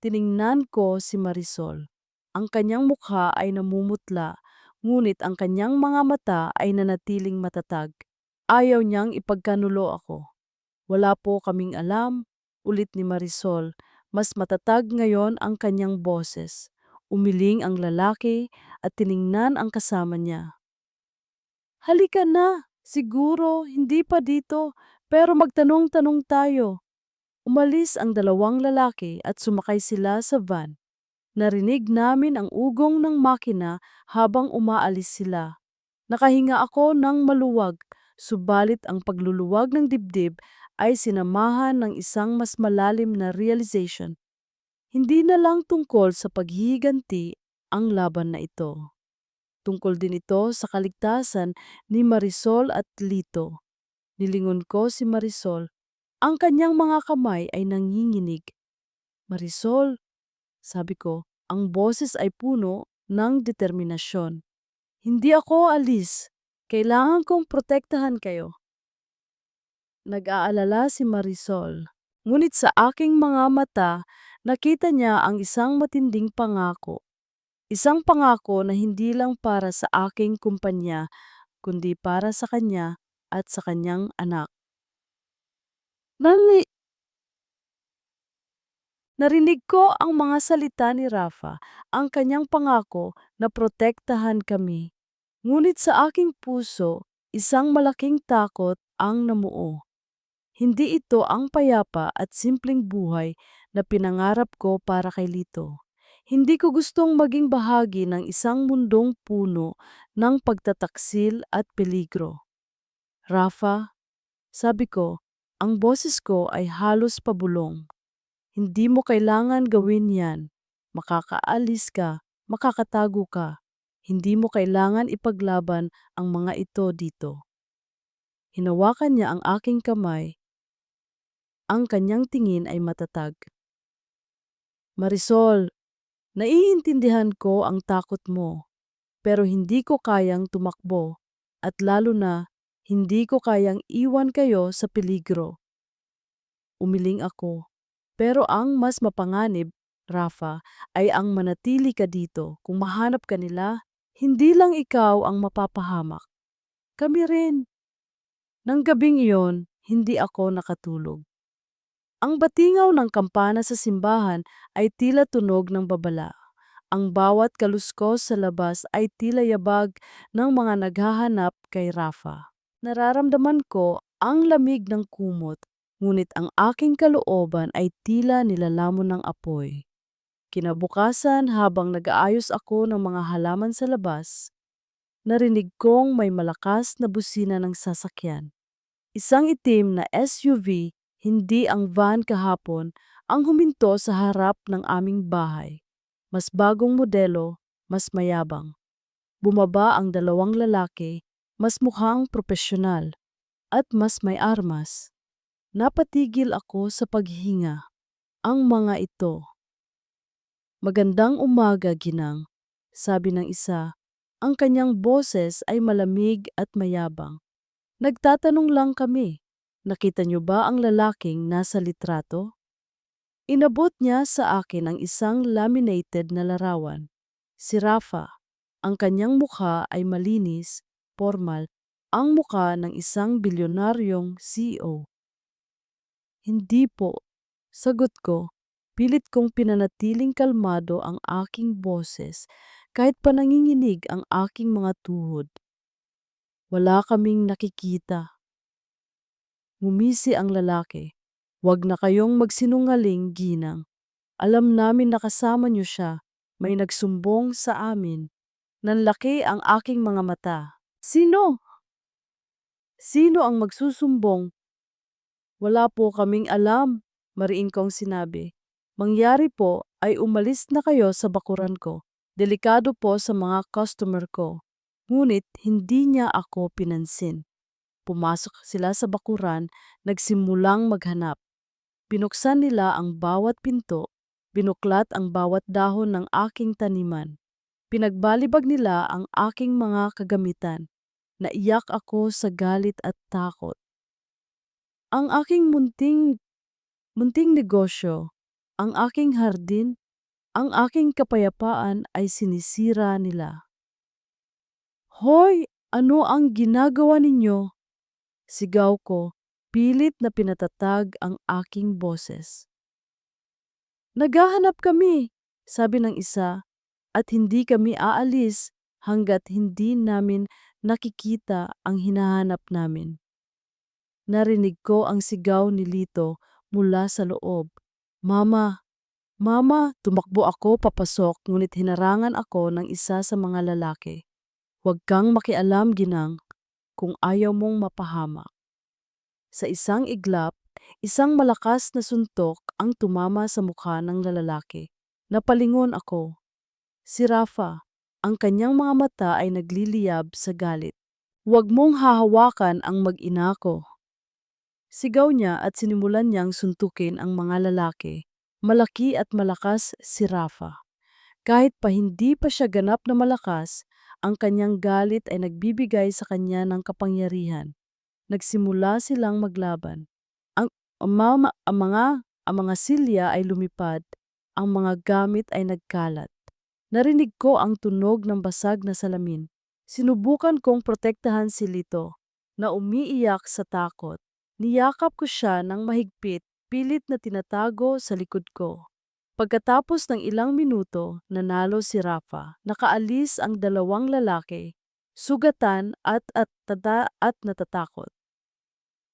Tiningnan ko si Marisol. Ang kanyang mukha ay namumutla, ngunit ang kanyang mga mata ay nanatiling matatag. Ayaw niyang ipagkanulo ako. Wala po kaming alam, ulit ni Marisol. Mas matatag ngayon ang kanyang boses. Umiling ang lalaki at tiningnan ang kasama niya. Halika na, siguro hindi pa dito, pero magtanong-tanong tayo. Umalis ang dalawang lalaki at sumakay sila sa van. Narinig namin ang ugong ng makina habang umaalis sila. Nakahinga ako ng maluwag, subalit ang pagluluwag ng dibdib ay sinamahan ng isang mas malalim na realization. Hindi na lang tungkol sa paghihiganti ang laban na ito. Tungkol din ito sa kaligtasan ni Marisol at Lito. Nilingon ko si Marisol. Ang kanyang mga kamay ay nanginginig. Marisol, sabi ko, ang boses ay puno ng determinasyon. Hindi ako alis. Kailangan kong protektahan kayo. Nag-aalala si Marisol. Ngunit sa aking mga mata, nakita niya ang isang matinding pangako. Isang pangako na hindi lang para sa aking kumpanya, kundi para sa kanya at sa kanyang anak. Nani Narinig ko ang mga salita ni Rafa, ang kanyang pangako na protektahan kami. Ngunit sa aking puso, isang malaking takot ang namuo. Hindi ito ang payapa at simpleng buhay na pinangarap ko para kay Lito. Hindi ko gustong maging bahagi ng isang mundong puno ng pagtataksil at peligro. Rafa, sabi ko, ang boses ko ay halos pabulong. Hindi mo kailangan gawin yan. Makakaalis ka, makakatago ka. Hindi mo kailangan ipaglaban ang mga ito dito. Hinawakan niya ang aking kamay. Ang kanyang tingin ay matatag. Marisol, naiintindihan ko ang takot mo, pero hindi ko kayang tumakbo at lalo na hindi ko kayang iwan kayo sa peligro. Umiling ako. Pero ang mas mapanganib, Rafa, ay ang manatili ka dito. Kung mahanap ka nila, hindi lang ikaw ang mapapahamak. Kami rin. Nang gabing iyon, hindi ako nakatulog. Ang batingaw ng kampana sa simbahan ay tila tunog ng babala. Ang bawat kaluskos sa labas ay tila yabag ng mga naghahanap kay Rafa. Nararamdaman ko ang lamig ng kumot, ngunit ang aking kalooban ay tila nilalamon ng apoy. Kinabukasan habang nag-aayos ako ng mga halaman sa labas, narinig kong may malakas na busina ng sasakyan. Isang itim na SUV, hindi ang van kahapon, ang huminto sa harap ng aming bahay. Mas bagong modelo, mas mayabang. Bumaba ang dalawang lalaki, mas mukhang propesyonal, at mas may armas. Napatigil ako sa paghinga. Ang mga ito. Magandang umaga, Ginang, sabi ng isa. Ang kanyang boses ay malamig at mayabang. Nagtatanong lang kami. Nakita niyo ba ang lalaking nasa litrato? Inabot niya sa akin ang isang laminated na larawan. Si Rafa. Ang kanyang mukha ay malinis, formal, ang mukha ng isang bilyonaryong CEO. Hindi po, sagot ko. Pilit kong pinanatiling kalmado ang aking boses kahit pa nanginginig ang aking mga tuhod. Wala kaming nakikita. Ngumisi ang lalaki. Huwag na kayong magsinungaling, Ginang. Alam namin na kasama niyo siya. May nagsumbong sa amin. Nanlaki ang aking mga mata. Sino? Sino ang magsusumbong? Wala po kaming alam, mariin kong sinabi. Mangyari po ay umalis na kayo sa bakuran ko. Delikado po sa mga customer ko. Ngunit hindi niya ako pinansin. Pumasok sila sa bakuran, nagsimulang maghanap. Binuksan nila ang bawat pinto, binuklat ang bawat dahon ng aking taniman. Pinagbalibag nila ang aking mga kagamitan. Naiyak ako sa galit at takot. Ang aking munting negosyo, ang aking hardin, ang aking kapayapaan ay sinisira nila. Hoy! Ano ang ginagawa ninyo? Sigaw ko, pilit na pinatatag ang aking boses. Naghahanap kami, sabi ng isa, at hindi kami aalis hanggat hindi namin nakikita ang hinahanap namin. Narinig ko ang sigaw ni Lito mula sa loob. Mama! Mama! Tumakbo ako papasok ngunit hinarangan ako ng isa sa mga lalaki. Huwag kang makialam, Ginang, kung ayaw mong mapahamak. Sa isang iglap, isang malakas na suntok ang tumama sa mukha ng lalaki. Napalingon ako. Si Rafa, ang kanyang mga mata ay nagliliyab sa galit. Huwag mong hahawakan ang mag-ina ko. Sigaw niya at sinimulan niyang suntukin ang mga lalaki. Malaki at malakas si Rafa. Kahit pa hindi pa siya ganap na malakas, ang kanyang galit ay nagbibigay sa kanya ng kapangyarihan. Nagsimula silang maglaban. Ang mga silya ay lumipad, ang mga gamit ay nagkalat. Narinig ko ang tunog ng basag na salamin. Sinubukan kong protektahan si Lito, na umiiyak sa takot. Niyakap ko siya ng mahigpit, pilit na tinatago sa likod ko. Pagkatapos ng ilang minuto, nanalo si Rafa. Nakaalis ang dalawang lalaki, sugatan at natatakot.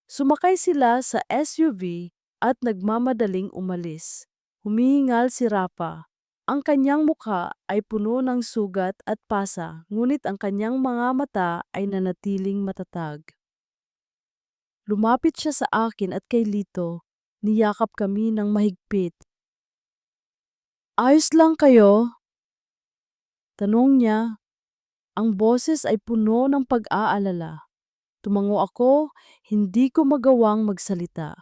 Sumakay sila sa SUV at nagmamadaling umalis. Humihingal si Rafa. Ang kanyang mukha ay puno ng sugat at pasa, ngunit ang kanyang mga mata ay nanatiling matatag. Lumapit siya sa akin at kay Lito. Niyakap kami ng mahigpit. Ayos lang kayo? Tanong niya. Ang boses ay puno ng pag-aalala. Tumango ako, hindi ko magawang magsalita.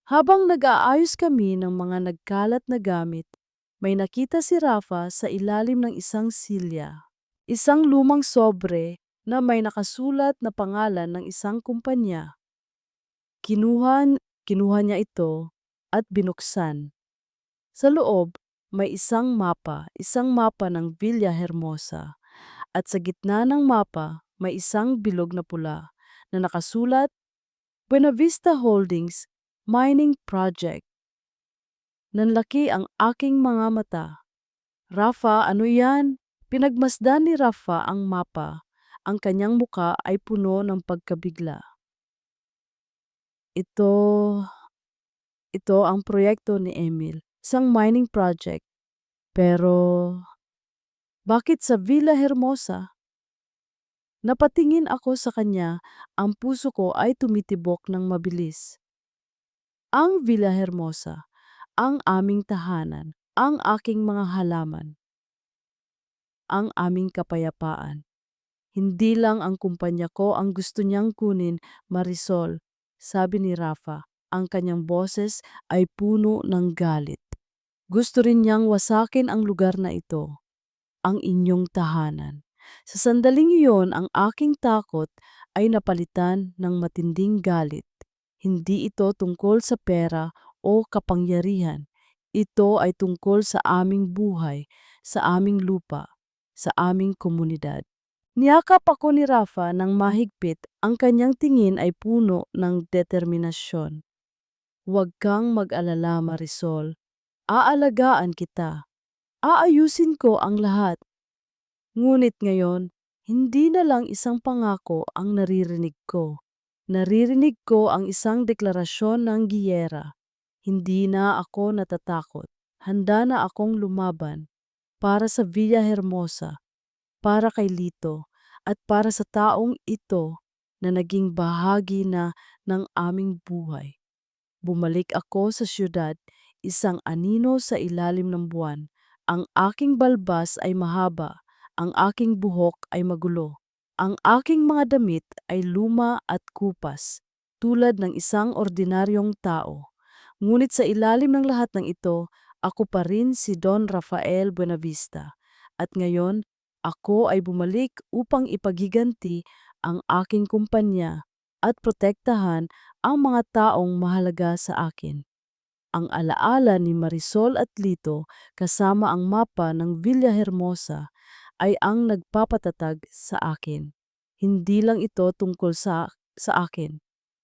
Habang nag-aayos kami ng mga nagkalat na gamit, may nakita si Rafa sa ilalim ng isang silya. Isang lumang sobre na may nakasulat na pangalan ng isang kumpanya. Kinuha niya ito at binuksan. Sa loob, may isang mapa ng Villa Hermosa. At sa gitna ng mapa, may isang bilog na pula na nakasulat, Buenavista Holdings Mining Project. Nanlaki ang aking mga mata. Rafa, ano yan? Pinagmasdan ni Rafa ang mapa. Ang kanyang muka ay puno ng pagkabigla. Ito, ito ang proyekto ni Emil, isang mining project. Pero, bakit sa Villa Hermosa? Napatingin ako sa kanya, ang puso ko ay tumitibok ng mabilis. Ang Villa Hermosa, ang aming tahanan, ang aking mga halaman, ang aming kapayapaan. Hindi lang ang kumpanya ko ang gusto niyang kunin, Marisol, sabi ni Rafa. Ang kanyang boses ay puno ng galit. Gusto rin niyang wasakin ang lugar na ito, ang inyong tahanan. Sa sandaling iyon, ang aking takot ay napalitan ng matinding galit. Hindi ito tungkol sa pera o kapangyarihan. Ito ay tungkol sa aming buhay, sa aming lupa, sa aming komunidad. Niyakap ako ni Rafa ng mahigpit, ang kanyang tingin ay puno ng determinasyon. Huwag kang mag-alala, Marisol. Aalagaan kita. Aayusin ko ang lahat. Ngunit ngayon, hindi na lang isang pangako ang naririnig ko. Naririnig ko ang isang deklarasyon ng giyera. Hindi na ako natatakot. Handa na akong lumaban para sa Villa Hermosa, para kay Lito, at para sa taong ito na naging bahagi na ng aming buhay. Bumalik ako sa siyudad, isang anino sa ilalim ng buwan. Ang aking balbas ay mahaba Ang aking buhok ay magulo. Ang aking mga damit ay luma at kupas, tulad ng isang ordinaryong tao. Ngunit sa ilalim ng lahat ng ito, ako pa rin si Don Rafael Buenavista. At ngayon, ako ay bumalik upang ipagiganti ang aking kumpanya at protektahan ang mga taong mahalaga sa akin. Ang alaala ni Marisol at Lito kasama ang mapa ng Villahermosa ay ang nagpapatatag sa akin. Hindi lang ito tungkol sa akin.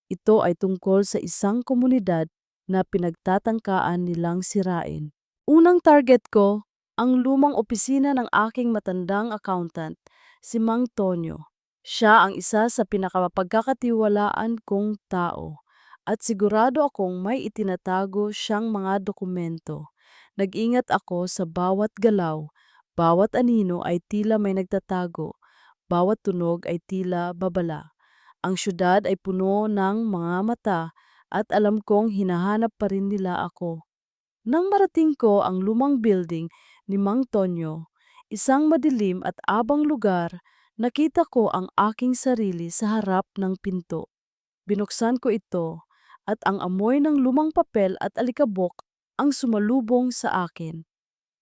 Ito ay tungkol sa isang komunidad na pinagtatangkaan nilang sirain. Unang target ko, ang lumang opisina ng aking matandang accountant, si Mang Tonyo. Siya ang isa sa pinakamapagkakatiwalaan kong tao at sigurado akong may itinatago siyang mga dokumento. Nag-ingat ako sa bawat galaw, bawat anino ay tila may nagtatago, bawat tunog ay tila babala. Ang syudad ay puno ng mga mata at alam kong hinahanap pa rin nila ako. Nang marating ko ang lumang building ni Mang Tonyo, isang madilim at abang lugar, nakita ko ang aking sarili sa harap ng pinto. Binuksan ko ito at ang amoy ng lumang papel at alikabok ang sumalubong sa akin.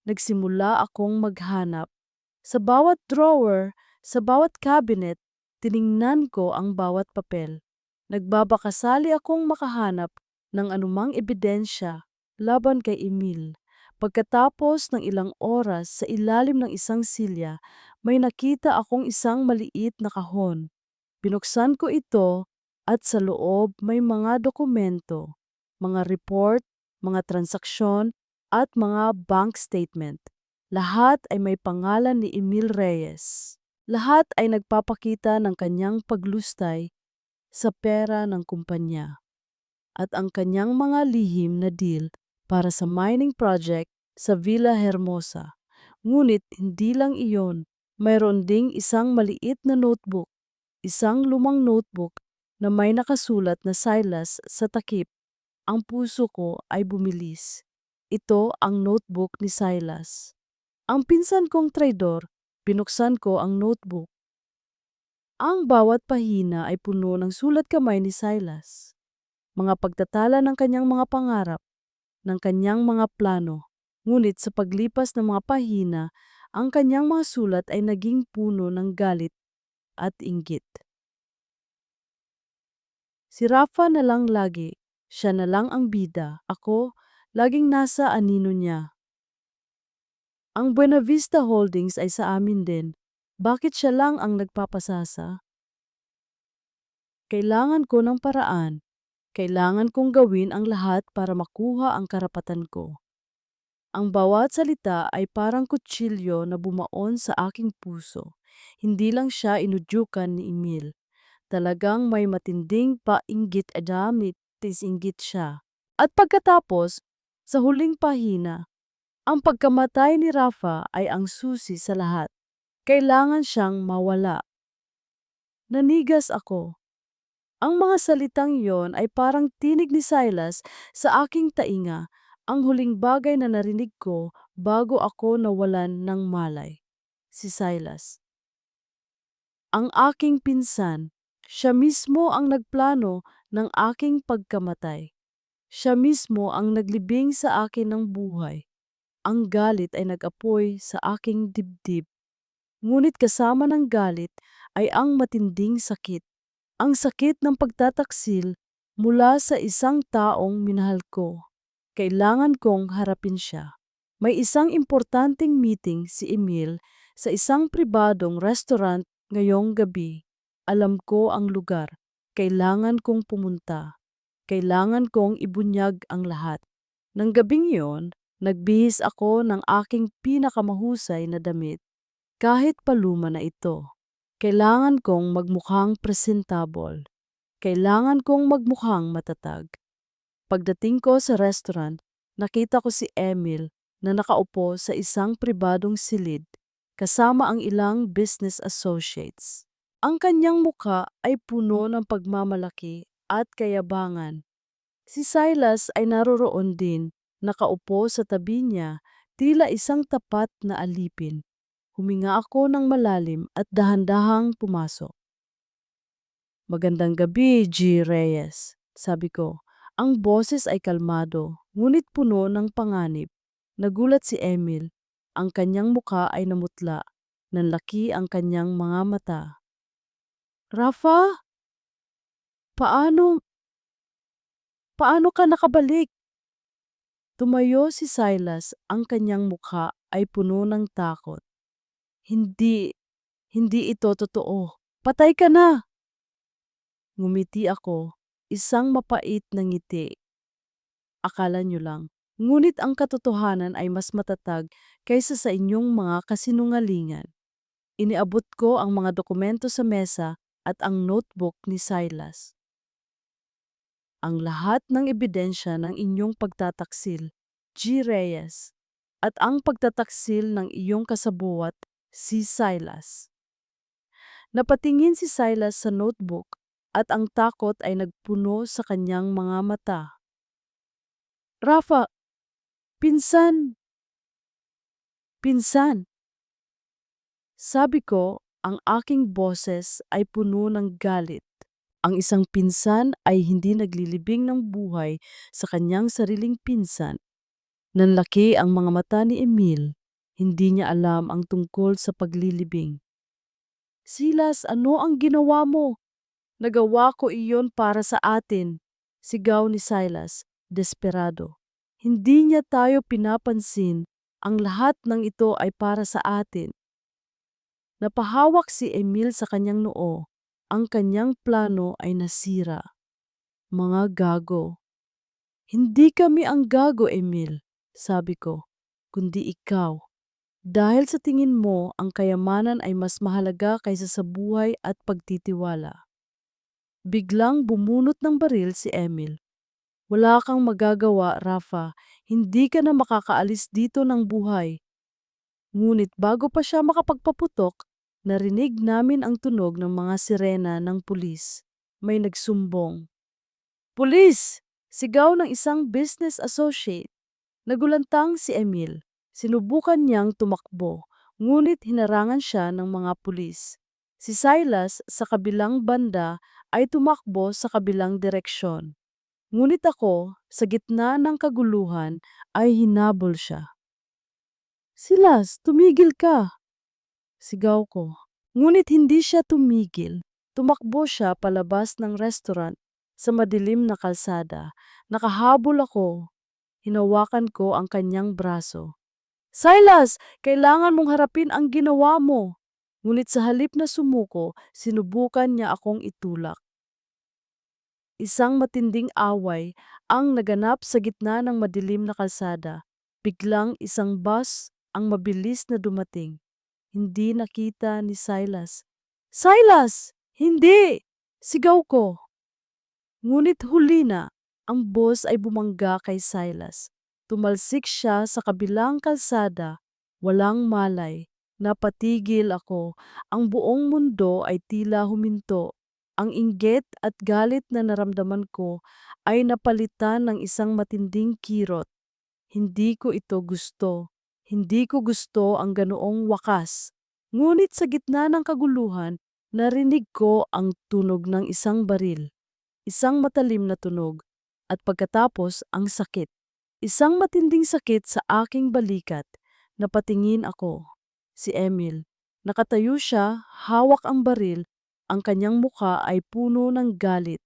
Nagsimula akong maghanap. Sa bawat drawer, sa bawat cabinet, tiningnan ko ang bawat papel. Nagbabakasali akong makahanap ng anumang ebidensya laban kay Emil. Pagkatapos ng ilang oras sa ilalim ng isang silya, may nakita akong isang maliit na kahon. Binuksan ko ito at sa loob may mga dokumento, mga report, mga transaksyon at mga bank statement. Lahat ay may pangalan ni Emil Reyes. Lahat ay nagpapakita ng kanyang paglustay sa pera ng kumpanya at ang kanyang mga lihim na deal para sa mining project sa Villa Hermosa. Ngunit hindi lang iyon, mayroon ding isang maliit na notebook, isang lumang notebook na may nakasulat na Silas sa takip. Ang puso ko ay bumilis. Ito ang notebook ni Silas. Ang pinsan kong traidor, binuksan ko ang notebook. Ang bawat pahina ay puno ng sulat kamay ni Silas. Mga pagtatala ng kanyang mga pangarap, ng kanyang mga plano. Ngunit sa paglipas ng mga pahina, ang kanyang mga sulat ay naging puno ng galit at inggit. Si Rafa na lang lagi, siya na lang ang bida, ako, laging nasa anino niya. Ang Buenavista Holdings ay sa amin din. Bakit siya lang ang nagpapasasa? Kailangan ko ng paraan. Kailangan kong gawin ang lahat para makuha ang karapatan ko. Ang bawat salita ay parang kutsilyo na bumaon sa aking puso. Hindi lang siya inudyukan ni Emil. Talagang may matinding painggit inggit siya. At pagkatapos, sa huling pahina, ang pagkamatay ni Rafa ay ang susi sa lahat. Kailangan siyang mawala. Nanigas ako. Ang mga salitang yon ay parang tinig ni Silas sa aking tainga, ang huling bagay na narinig ko bago ako nawalan ng malay. Si Silas. Ang aking pinsan, siya mismo ang nagplano ng aking pagkamatay. Siya mismo ang naglibing sa akin ng buhay. Ang galit ay nag-apoy sa aking dibdib. Ngunit kasama ng galit ay ang matinding sakit. Ang sakit ng pagtataksil mula sa isang taong minahal ko. Kailangan kong harapin siya. May isang importanteng meeting si Emil sa isang pribadong restaurant ngayong gabi. Alam ko ang lugar. Kailangan kong pumunta. Kailangan kong ibunyag ang lahat. Nang gabing yon, nagbihis ako ng aking pinakamahusay na damit. Kahit paluma na ito. Kailangan kong magmukhang presentable. Kailangan kong magmukhang matatag. Pagdating ko sa restaurant, nakita ko si Emil na nakaupo sa isang pribadong silid kasama ang ilang business associates. Ang kanyang muka ay puno ng pagmamalaki at kayabangan. Si Silas ay naroroon din, nakaupo sa tabi niya, tila isang tapat na alipin. Huminga ako ng malalim at dahan-dahang pumasok. Magandang gabi, G. Reyes, sabi ko. Ang boses ay kalmado, ngunit puno ng panganib. Nagulat si Emil. Ang kanyang muka ay namutla. Nanlaki ang kanyang mga mata. Rafa, paano, paano ka nakabalik? Tumayo si Silas, ang kanyang mukha ay puno ng takot. Hindi, hindi ito totoo. Patay ka na! Ngumiti ako, isang mapait na ngiti. Akala nyo lang. Ngunit ang katotohanan ay mas matatag kaysa sa inyong mga kasinungalingan. Iniabot ko ang mga dokumento sa mesa at ang notebook ni Silas. Ang lahat ng ebidensya ng inyong pagtataksil, G. Reyes, at ang pagtataksil ng iyong kasabuat, si Silas. Napatingin si Silas sa notebook at ang takot ay nagpuno sa kanyang mga mata. Rafa, pinsan, pinsan. Sabi ko, ang aking boses ay puno ng galit. Ang isang pinsan ay hindi naglilibing ng buhay sa kanyang sariling pinsan. Nanlaki ang mga mata ni Emil. Hindi niya alam ang tungkol sa paglilibing. Silas, ano ang ginawa mo? Nagawa ko iyon para sa atin, sigaw ni Silas, desperado. Hindi niya tayo pinapansin, ang lahat ng ito ay para sa atin. Napahawak si Emil sa kanyang noo, ang kanyang plano ay nasira. Mga gago. Hindi kami ang gago, Emil, sabi ko, kundi ikaw. Dahil sa tingin mo, ang kayamanan ay mas mahalaga kaysa sa buhay at pagtitiwala. Biglang bumunot ng baril si Emil. Wala kang magagawa, Rafa. Hindi ka na makakaalis dito ng buhay. Ngunit bago pa siya makapagpaputok, narinig namin ang tunog ng mga sirena ng pulis. May nagsumbong. Pulis! Sigaw ng isang business associate. Nagulantang si Emil. Sinubukan niyang tumakbo, ngunit hinarangan siya ng mga pulis. Si Silas sa kabilang banda ay tumakbo sa kabilang direksyon. Ngunit ako, sa gitna ng kaguluhan, ay hinabol siya. Silas, tumigil ka! Sigaw ko. Ngunit hindi siya tumigil. Tumakbo siya palabas ng restaurant sa madilim na kalsada. Nakahabol ako. Hinawakan ko ang kanyang braso. Silas, kailangan mong harapin ang ginawa mo. Ngunit sa halip na sumuko, sinubukan niya akong itulak. Isang matinding away ang naganap sa gitna ng madilim na kalsada. Biglang isang bus ang mabilis na dumating. Hindi nakita ni Silas. Silas! Hindi! Sigaw ko. Ngunit huli na, ang bus ay bumangga kay Silas. Tumalsik siya sa kabilang kalsada. Walang malay. Napatigil ako. Ang buong mundo ay tila huminto. Ang inggit at galit na naramdaman ko ay napalitan ng isang matinding kirot. Hindi ko ito gusto. Hindi ko gusto ang ganoong wakas. Ngunit sa gitna ng kaguluhan, narinig ko ang tunog ng isang baril. Isang matalim na tunog. At pagkatapos, ang sakit. Isang matinding sakit sa aking balikat. Napatingin ako. Si Emil. Nakatayo siya, hawak ang baril. Ang kanyang muka ay puno ng galit.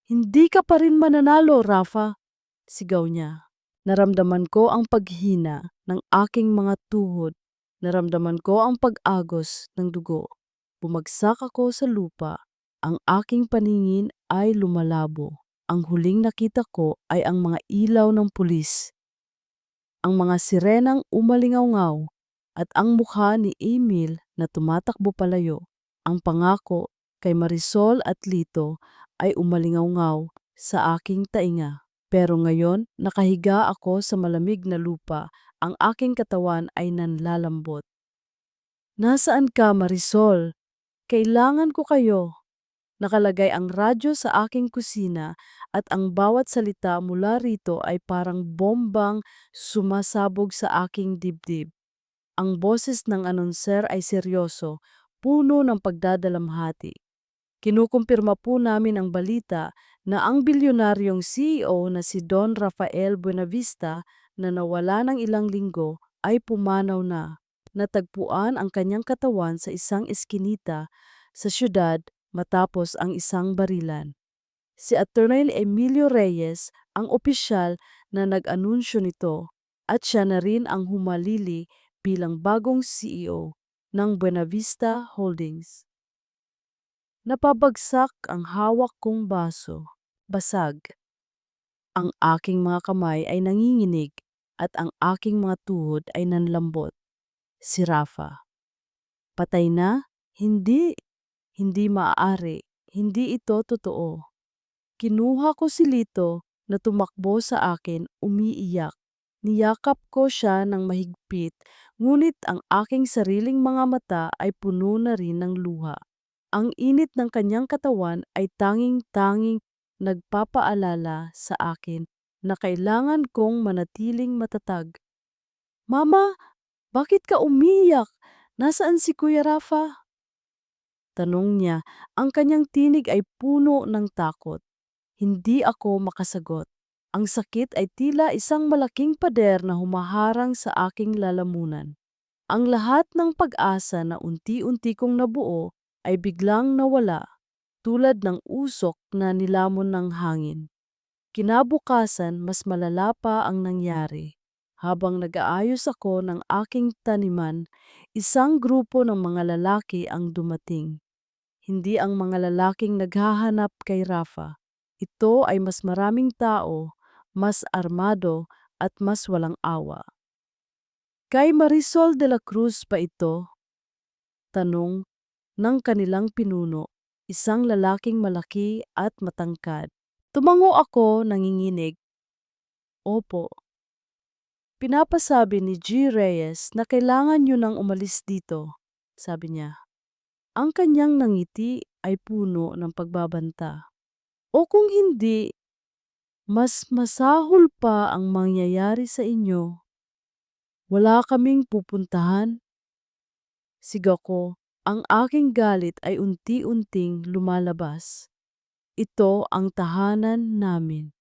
Hindi ka pa rin mananalo, Rafa, sigaw niya. Naramdaman ko ang paghina ng aking mga tuhod. Naramdaman ko ang pag-agos ng dugo. Bumagsak ako sa lupa. Ang aking paningin ay lumalabo. Ang huling nakita ko ay ang mga ilaw ng pulis. Ang mga sirenang umalingaw at ang mukha ni Emil na tumatakbo palayo. Ang pangako kay Marisol at Lito ay umalingaw sa aking tainga. Pero ngayon, nakahiga ako sa malamig na lupa. Ang aking katawan ay nanlalambot. Nasaan ka, Marisol? Kailangan ko kayo. Nakalagay ang radyo sa aking kusina at ang bawat salita mula rito ay parang bombang sumasabog sa aking dibdib. Ang boses ng announcer ay seryoso, puno ng pagdadalamhati. Kinukumpirma po namin ang balita na ang bilyonaryong CEO na si Don Rafael Buenavista na nawala ng ilang linggo ay pumanaw na. Natagpuan ang kanyang katawan sa isang eskinita sa syudad matapos ang isang barilan. Si Attorney Emilio Reyes ang opisyal na nag-anunsyo nito at siya na rin ang humalili bilang bagong CEO ng Buenavista Holdings. Napabagsak ang hawak kong baso. Basag. Ang aking mga kamay ay nanginginig at ang aking mga tuhod ay nanlambot. Si Rafa. Patay na? Hindi. Hindi maaari. Hindi ito totoo. Kinuha ko si Lito na tumakbo sa akin umiiyak. Niyakap ko siya ng mahigpit, ngunit ang aking sariling mga mata ay puno na rin ng luha. Ang init ng kanyang katawan ay tanging-tanging nagpapaalala sa akin na kailangan kong manatiling matatag. Mama, bakit ka umiyak? Nasaan si Kuya Rafa? Tanong niya, ang kanyang tinig ay puno ng takot. Hindi ako makasagot. Ang sakit ay tila isang malaking pader na humaharang sa aking lalamunan. Ang lahat ng pag-asa na unti-unti kong nabuo ay biglang nawala, tulad ng usok na nilamon ng hangin. Kinabukasan, mas malala pa ang nangyari. Habang nag-aayos ako ng aking taniman, isang grupo ng mga lalaki ang dumating. Hindi ang mga lalaking naghahanap kay Rafa. Ito ay mas maraming tao, mas armado at mas walang awa. Kay Marisol de la Cruz ba ito? Tanong ng kanilang pinuno, isang lalaking malaki at matangkad. Tumango ako nanginginig. Opo. Pinapasabi ni G. Reyes na kailangan niyo nang umalis dito, sabi niya. Ang kanyang nangiti ay puno ng pagbabanta. O kung hindi, mas masahol pa ang mangyayari sa inyo. Wala kaming pupuntahan. Sigaw ko, ang aking galit ay unti-unting lumalabas. Ito ang tahanan namin.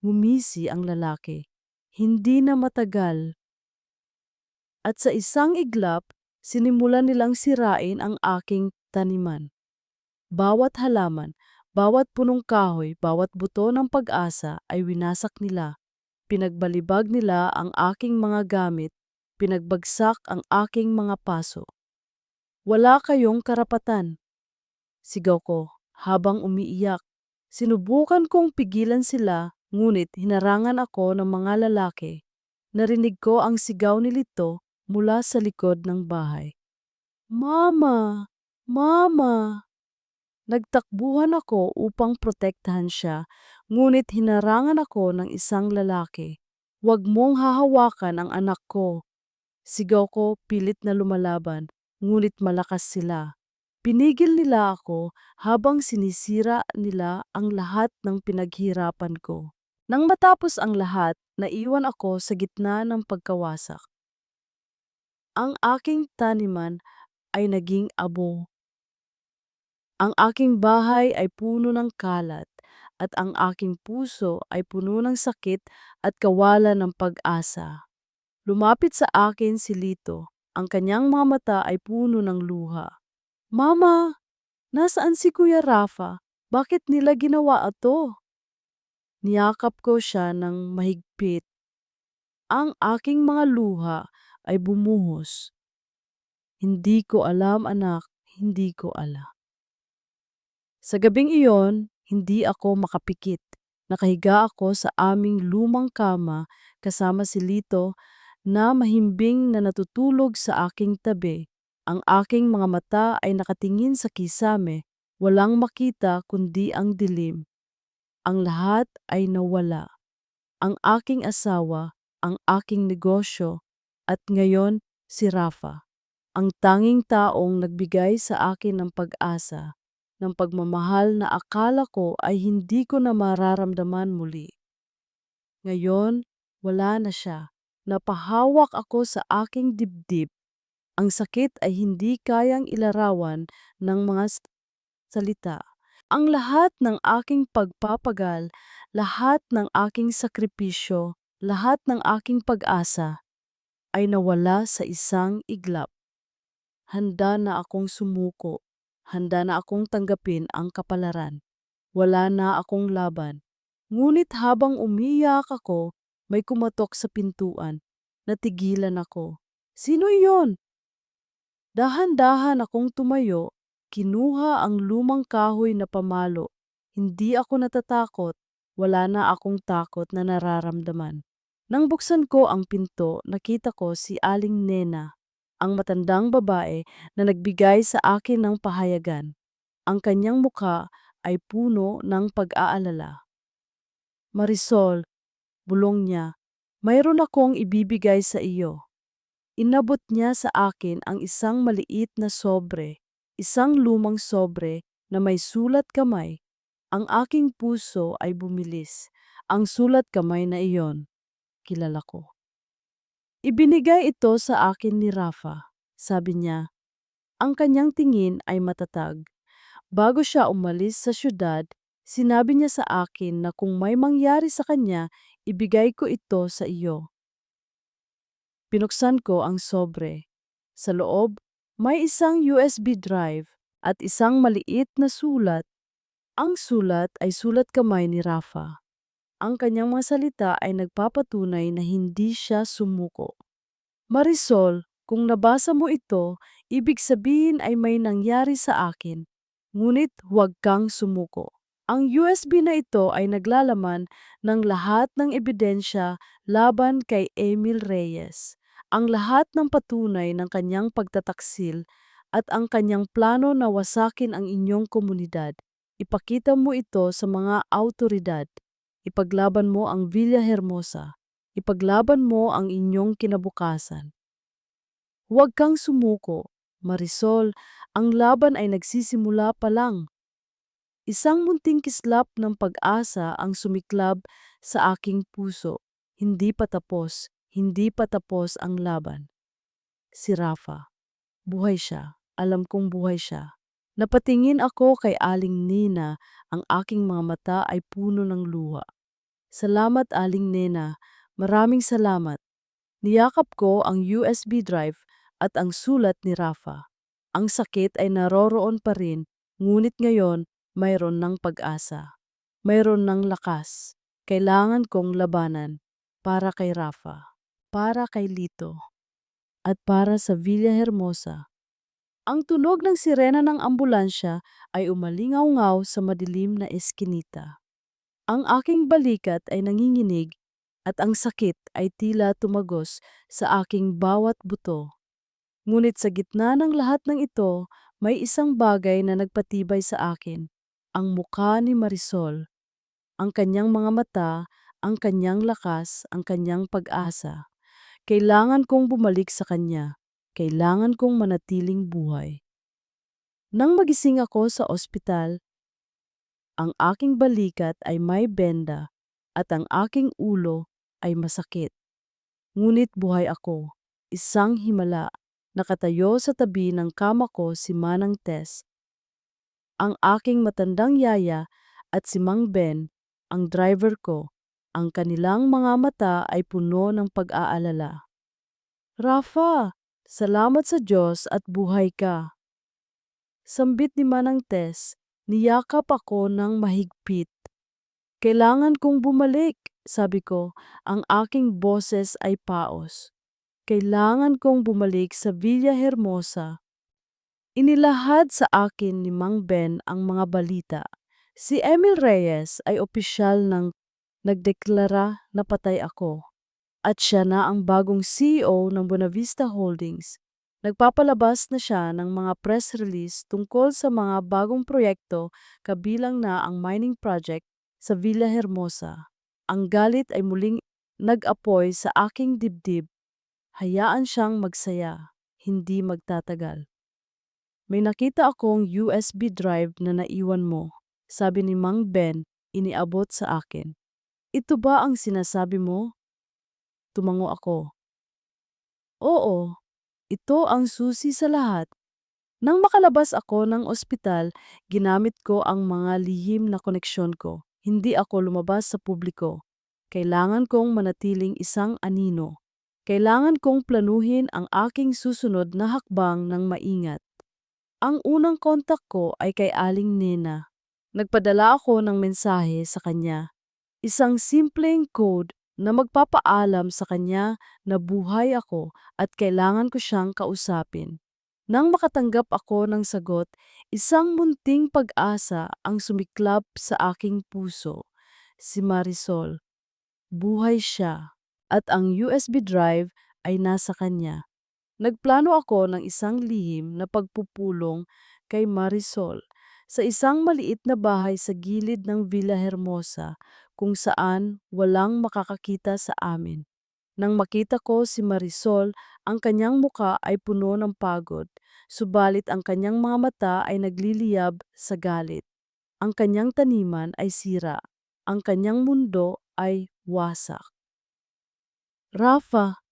Ngumisi ang lalaki. Hindi na matagal. At sa isang iglap, sinimulan nilang sirain ang aking taniman. Bawat halaman, bawat punong kahoy, bawat buto ng pag-asa ay winasak nila. Pinagbalibag nila ang aking mga gamit, pinagbagsak ang aking mga paso. Wala kayong karapatan, sigaw ko habang umiiyak. Sinubukan kong pigilan sila, ngunit hinarangan ako ng mga lalaki. Narinig ko ang sigaw ni Lito mula sa likod ng bahay. Mama! Mama! Nagtakbuhan ako upang protektahan siya, ngunit hinarangan ako ng isang lalaki. Huwag mong hahawakan ang anak ko. Sigaw ko pilit na lumalaban, ngunit malakas sila. Pinigil nila ako habang sinisira nila ang lahat ng pinaghirapan ko. Nang matapos ang lahat, naiwan ako sa gitna ng pagkawasak. Ang aking taniman ay naging abo. Ang aking bahay ay puno ng kalat at ang aking puso ay puno ng sakit at kawalan ng pag-asa. Lumapit sa akin si Lito. Ang kanyang mga mata ay puno ng luha. Mama, nasaan si Kuya Rafa? Bakit nila ginawa ito? Niyakap ko siya ng mahigpit. Ang aking mga luha ay bumuhos. Hindi ko alam, anak, hindi ko alam. Sa gabing iyon, hindi ako makapikit. Nakahiga ako sa aming lumang kama kasama si Lito na mahimbing na natutulog sa aking tabi. Ang aking mga mata ay nakatingin sa kisame, walang makita kundi ang dilim. Ang lahat ay nawala. Ang aking asawa, ang aking negosyo, at ngayon si Rafa. Ang tanging taong nagbigay sa akin ng pag-asa, ng pagmamahal na akala ko ay hindi ko na mararamdaman muli. Ngayon, wala na siya. Napahawak ako sa aking dibdib Ang sakit ay hindi kayang ilarawan ng mga salita. Ang lahat ng aking pagpapagal, lahat ng aking sakripisyo, lahat ng aking pag-asa ay nawala sa isang iglap. Handa na akong sumuko. Handa na akong tanggapin ang kapalaran. Wala na akong laban. Ngunit habang umiyak ako, may kumatok sa pintuan. Natigilan ako. Sino iyon? Dahan-dahan akong tumayo, kinuha ang lumang kahoy na pamalo. Hindi ako natatakot, wala na akong takot na nararamdaman. Nang buksan ko ang pinto, nakita ko si Aling Nena, ang matandang babae na nagbigay sa akin ng pahayagan. Ang kanyang mukha ay puno ng pag-aalala. Marisol, bulong niya, mayroon akong ibibigay sa iyo. Inabot niya sa akin ang isang maliit na sobre, isang lumang sobre na may sulat kamay. Ang aking puso ay bumilis. Ang sulat kamay na iyon, kilala ko. Ibinigay ito sa akin ni Rafa. Sabi niya, ang kanyang tingin ay matatag. Bago siya umalis sa syudad, sinabi niya sa akin na kung may mangyari sa kanya, ibigay ko ito sa iyo. Pinuksan ko ang sobre. Sa loob, may isang USB drive at isang maliit na sulat. Ang sulat ay sulat kamay ni Rafa. Ang kanyang mga salita ay nagpapatunay na hindi siya sumuko. Marisol, kung nabasa mo ito, ibig sabihin ay may nangyari sa akin. Ngunit huwag kang sumuko. Ang USB na ito ay naglalaman ng lahat ng ebidensya laban kay Emil Reyes. Ang lahat ng patunay ng kanyang pagtataksil at ang kanyang plano na wasakin ang inyong komunidad. Ipakita mo ito sa mga autoridad. Ipaglaban mo ang Villa Hermosa. Ipaglaban mo ang inyong kinabukasan. Huwag kang sumuko. Marisol, ang laban ay nagsisimula pa lang. Isang munting kislap ng pag-asa ang sumiklab sa aking puso. Hindi pa tapos, hindi pa tapos ang laban. Si Rafa. Buhay siya. Alam kong buhay siya. Napatingin ako kay Aling Nina, ang aking mga mata ay puno ng luha. Salamat Aling Nena, maraming salamat. Niyakap ko ang USB drive at ang sulat ni Rafa. Ang sakit ay naroroon pa rin, ngunit ngayon mayroon ng pag-asa. Mayroon ng lakas. Kailangan kong labanan para kay Rafa, para kay Lito, at para sa Villa Hermosa. Ang tunog ng sirena ng ambulansya ay umalingaw-ngaw sa madilim na eskinita. Ang aking balikat ay nanginginig at ang sakit ay tila tumagos sa aking bawat buto. Ngunit sa gitna ng lahat ng ito, may isang bagay na nagpatibay sa akin. Ang mukha ni Marisol, ang kanyang mga mata, ang kanyang lakas, ang kanyang pag-asa. Kailangan kong bumalik sa kanya. Kailangan kong manatiling buhay. Nang magising ako sa ospital, ang aking balikat ay may benda at ang aking ulo ay masakit. Ngunit buhay ako, isang himala, nakatayo sa tabi ng kama ko si Manang Tess, ang aking matandang yaya at si Mang Ben, ang driver ko. Ang kanilang mga mata ay puno ng pag-aalala. Rafa, salamat sa Diyos at buhay ka. Sambit ni Manang Tess, niyakap ako ng mahigpit. Kailangan kong bumalik, sabi ko, ang aking boses ay paos. Kailangan kong bumalik sa Villa Hermosa. Inilahad sa akin ni Mang Ben ang mga balita. Si Emil Reyes ay opisyal ng nagdeklara na patay ako. At siya na ang bagong CEO ng Bonavista Holdings. Nagpapalabas na siya ng mga press release tungkol sa mga bagong proyekto kabilang na ang mining project sa Villa Hermosa. Ang galit ay muling nag-apoy sa aking dibdib. Hayaan siyang magsaya, hindi magtatagal. May nakita akong USB drive na naiwan mo, sabi ni Mang Ben, iniabot sa akin. Ito ba ang sinasabi mo? Tumango ako. Oo, Ito ang susi sa lahat. Nang makalabas ako ng ospital, ginamit ko ang mga lihim na koneksyon ko. Hindi ako lumabas sa publiko. Kailangan kong manatiling isang anino. Kailangan kong planuhin ang aking susunod na hakbang ng maingat. Ang unang kontak ko ay kay Aling Nena. Nagpadala ako ng mensahe sa kanya. Isang simpleng code na magpapaalam sa kanya na buhay ako at kailangan ko siyang kausapin. Nang makatanggap ako ng sagot, isang munting pag-asa ang sumiklab sa aking puso. Si Marisol, buhay siya, at ang USB drive ay nasa kanya. Nagplano ako ng isang lihim na pagpupulong kay Marisol sa isang maliit na bahay sa gilid ng Villa Hermosa kung saan walang makakakita sa amin. Nang makita ko si Marisol, ang kanyang muka ay puno ng pagod, subalit ang kanyang mga mata ay nagliliyab sa galit. Ang kanyang taniman ay sira, ang kanyang mundo ay wasak. Rafa,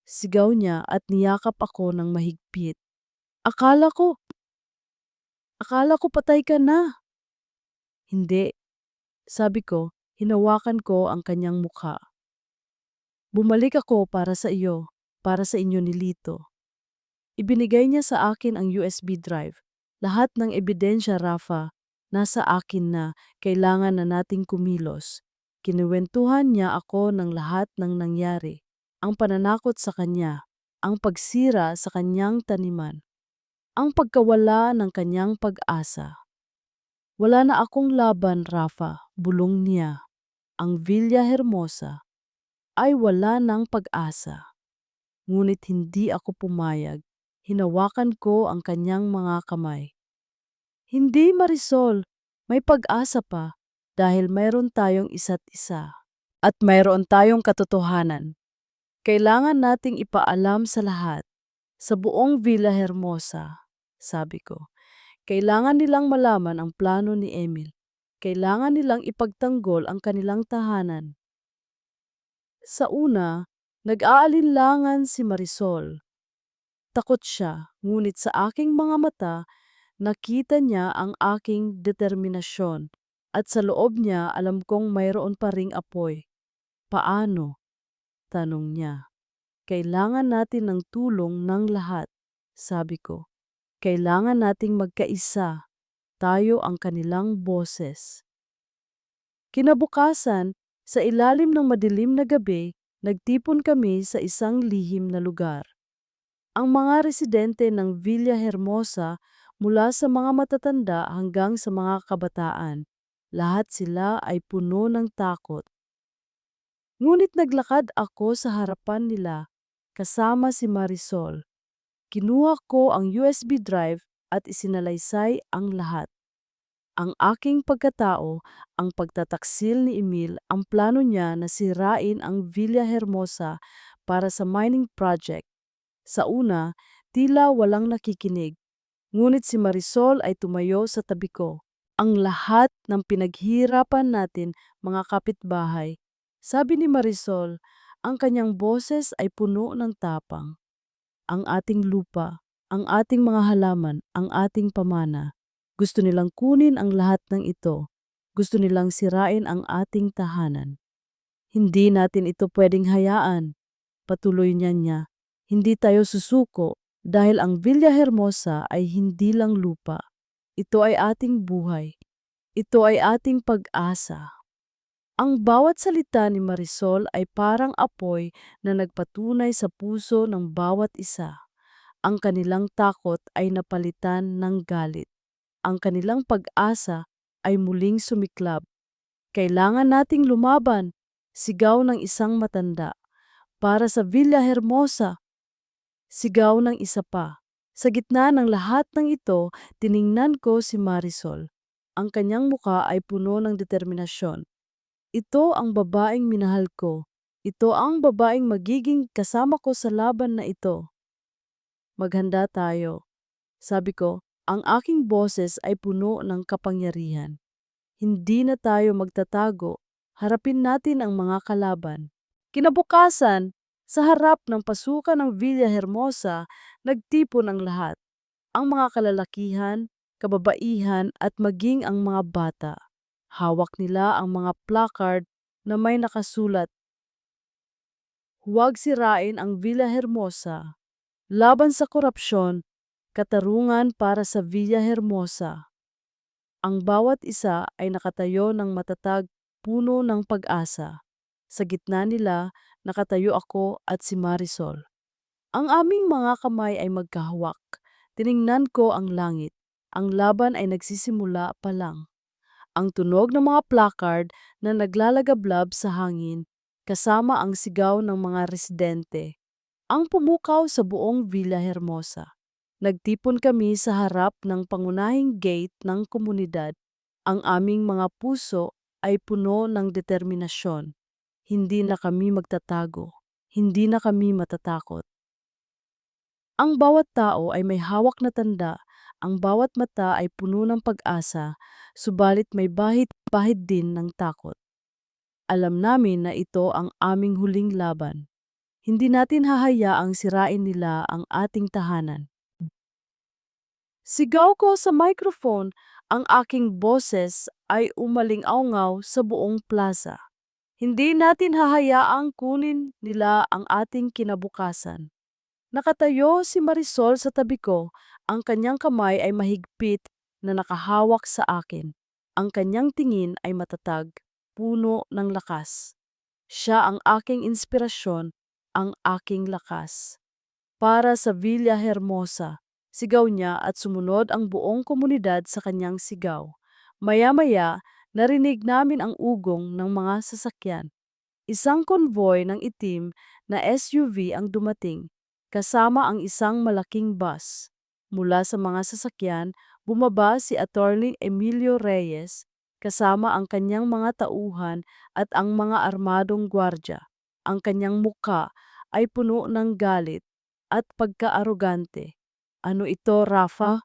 sigaw niya at niyakap ako ng mahigpit. Akala ko, akala ko patay ka na. Hindi, sabi ko, hinawakan ko ang kanyang mukha. Bumalik ako para sa iyo, para sa inyo ni Lito. Ibinigay niya sa akin ang USB drive. Lahat ng ebidensya, Rafa, nasa akin na kailangan na nating kumilos. Kinuwentuhan niya ako ng lahat ng nangyari. Ang pananakot sa kanya, ang pagsira sa kanyang taniman, ang pagkawala ng kanyang pag-asa. Wala na akong laban, Rafa, bulong niya. Ang Villa Hermosa ay wala ng pag-asa. Ngunit hindi ako pumayag. Hinawakan ko ang kanyang mga kamay. Hindi, Marisol, may pag-asa pa dahil mayroon tayong isa't isa. At mayroon tayong katotohanan. Kailangan nating ipaalam sa lahat, sa buong Villa Hermosa, sabi ko. Kailangan nilang malaman ang plano ni Emil. Kailangan nilang ipagtanggol ang kanilang tahanan. Sa una, nag-aalinlangan si Marisol. Takot siya, ngunit sa aking mga mata, nakita niya ang aking determinasyon. At sa loob niya, alam kong mayroon pa ring apoy. Paano? Tanong niya. Kailangan natin ng tulong ng lahat, sabi ko. Kailangan nating magkaisa. Tayo ang kanilang boses. Kinabukasan, sa ilalim ng madilim na gabi, nagtipon kami sa isang lihim na lugar. Ang mga residente ng Villa Hermosa mula sa mga matatanda hanggang sa mga kabataan, lahat sila ay puno ng takot. Ngunit naglakad ako sa harapan nila kasama si Marisol. Kinuha ko ang USB drive at isinalaysay ang lahat. Ang aking pagkatao, ang pagtataksil ni Emil, ang plano niya na sirain ang Villa Hermosa para sa mining project. Sa una, tila walang nakikinig, ngunit si Marisol ay tumayo sa tabi ko. Ang lahat ng pinaghirapan natin, mga kapitbahay. Sabi ni Marisol, ang kanyang boses ay puno ng tapang. Ang ating lupa, ang ating mga halaman, ang ating pamana. Gusto nilang kunin ang lahat ng ito. Gusto nilang sirain ang ating tahanan. Hindi natin ito pwedeng hayaan. Patuloy niya. Hindi tayo susuko dahil ang Villa Hermosa ay hindi lang lupa. Ito ay ating buhay. Ito ay ating pag-asa. Ang bawat salita ni Marisol ay parang apoy na nagpatunay sa puso ng bawat isa. Ang kanilang takot ay napalitan ng galit. Ang kanilang pag-asa ay muling sumiklab. Kailangan nating lumaban, sigaw ng isang matanda. Para sa Villa Hermosa, sigaw ng isa pa. Sa gitna ng lahat ng ito, tiningnan ko si Marisol. Ang kanyang muka ay puno ng determinasyon. Ito ang babaeng minahal ko. Ito ang babaeng magiging kasama ko sa laban na ito. Maghanda tayo. Sabi ko, ang aking boses ay puno ng kapangyarihan. Hindi na tayo magtatago. Harapin natin ang mga kalaban. Kinabukasan, Sa harap ng pasukan ng Villahermosa, nagtipon ang lahat, ang mga kalalakihan, kababaihan at maging ang mga bata. Hawak nila ang mga placard na may nakasulat, "Huwag sirain ang Villahermosa. Laban sa korupsyon, katarungan para sa Villahermosa." Ang bawat isa ay nakatayo ng matatag, puno ng pag-asa. Sa gitna nila, nakatayo ako at si Marisol. Ang aming mga kamay ay magkahawak. Tiningnan ko ang langit. Ang laban ay nagsisimula pa lang. Ang tunog ng mga placard na naglalagablab sa hangin, kasama ang sigaw ng mga residente, ang pumukaw sa buong Villa Hermosa. Nagtipon kami sa harap ng pangunahing gate ng komunidad. Ang aming mga puso ay puno ng determinasyon. Hindi na kami magtatago. Hindi na kami matatakot. Ang bawat tao ay may hawak na tanda, ang bawat mata ay puno ng pag-asa, subalit may bahid din ng takot. Alam namin na ito ang aming huling laban. Hindi natin hahayaang sirain nila ang ating tahanan. Sigaw ko sa microphone, ang aking boses ay umaling-awngaw sa buong plaza. Hindi natin hahayaang kunin nila ang ating kinabukasan. Nakatayo si Marisol sa tabi ko, ang kanyang kamay ay mahigpit na nakahawak sa akin. Ang kanyang tingin ay matatag, puno ng lakas. Siya ang aking inspirasyon, ang aking lakas. Para sa Villa Hermosa, sigaw niya at sumunod ang buong komunidad sa kanyang sigaw. Maya-maya, narinig namin ang ugong ng mga sasakyan. Isang konvoy ng itim na SUV ang dumating, kasama ang isang malaking bus. Mula sa mga sasakyan, bumaba si Attorney Emilio Reyes, kasama ang kanyang mga tauhan at ang mga armadong gwardya. Ang kanyang mukha ay puno ng galit at pagka-arogante. "Ano ito, Rafa?"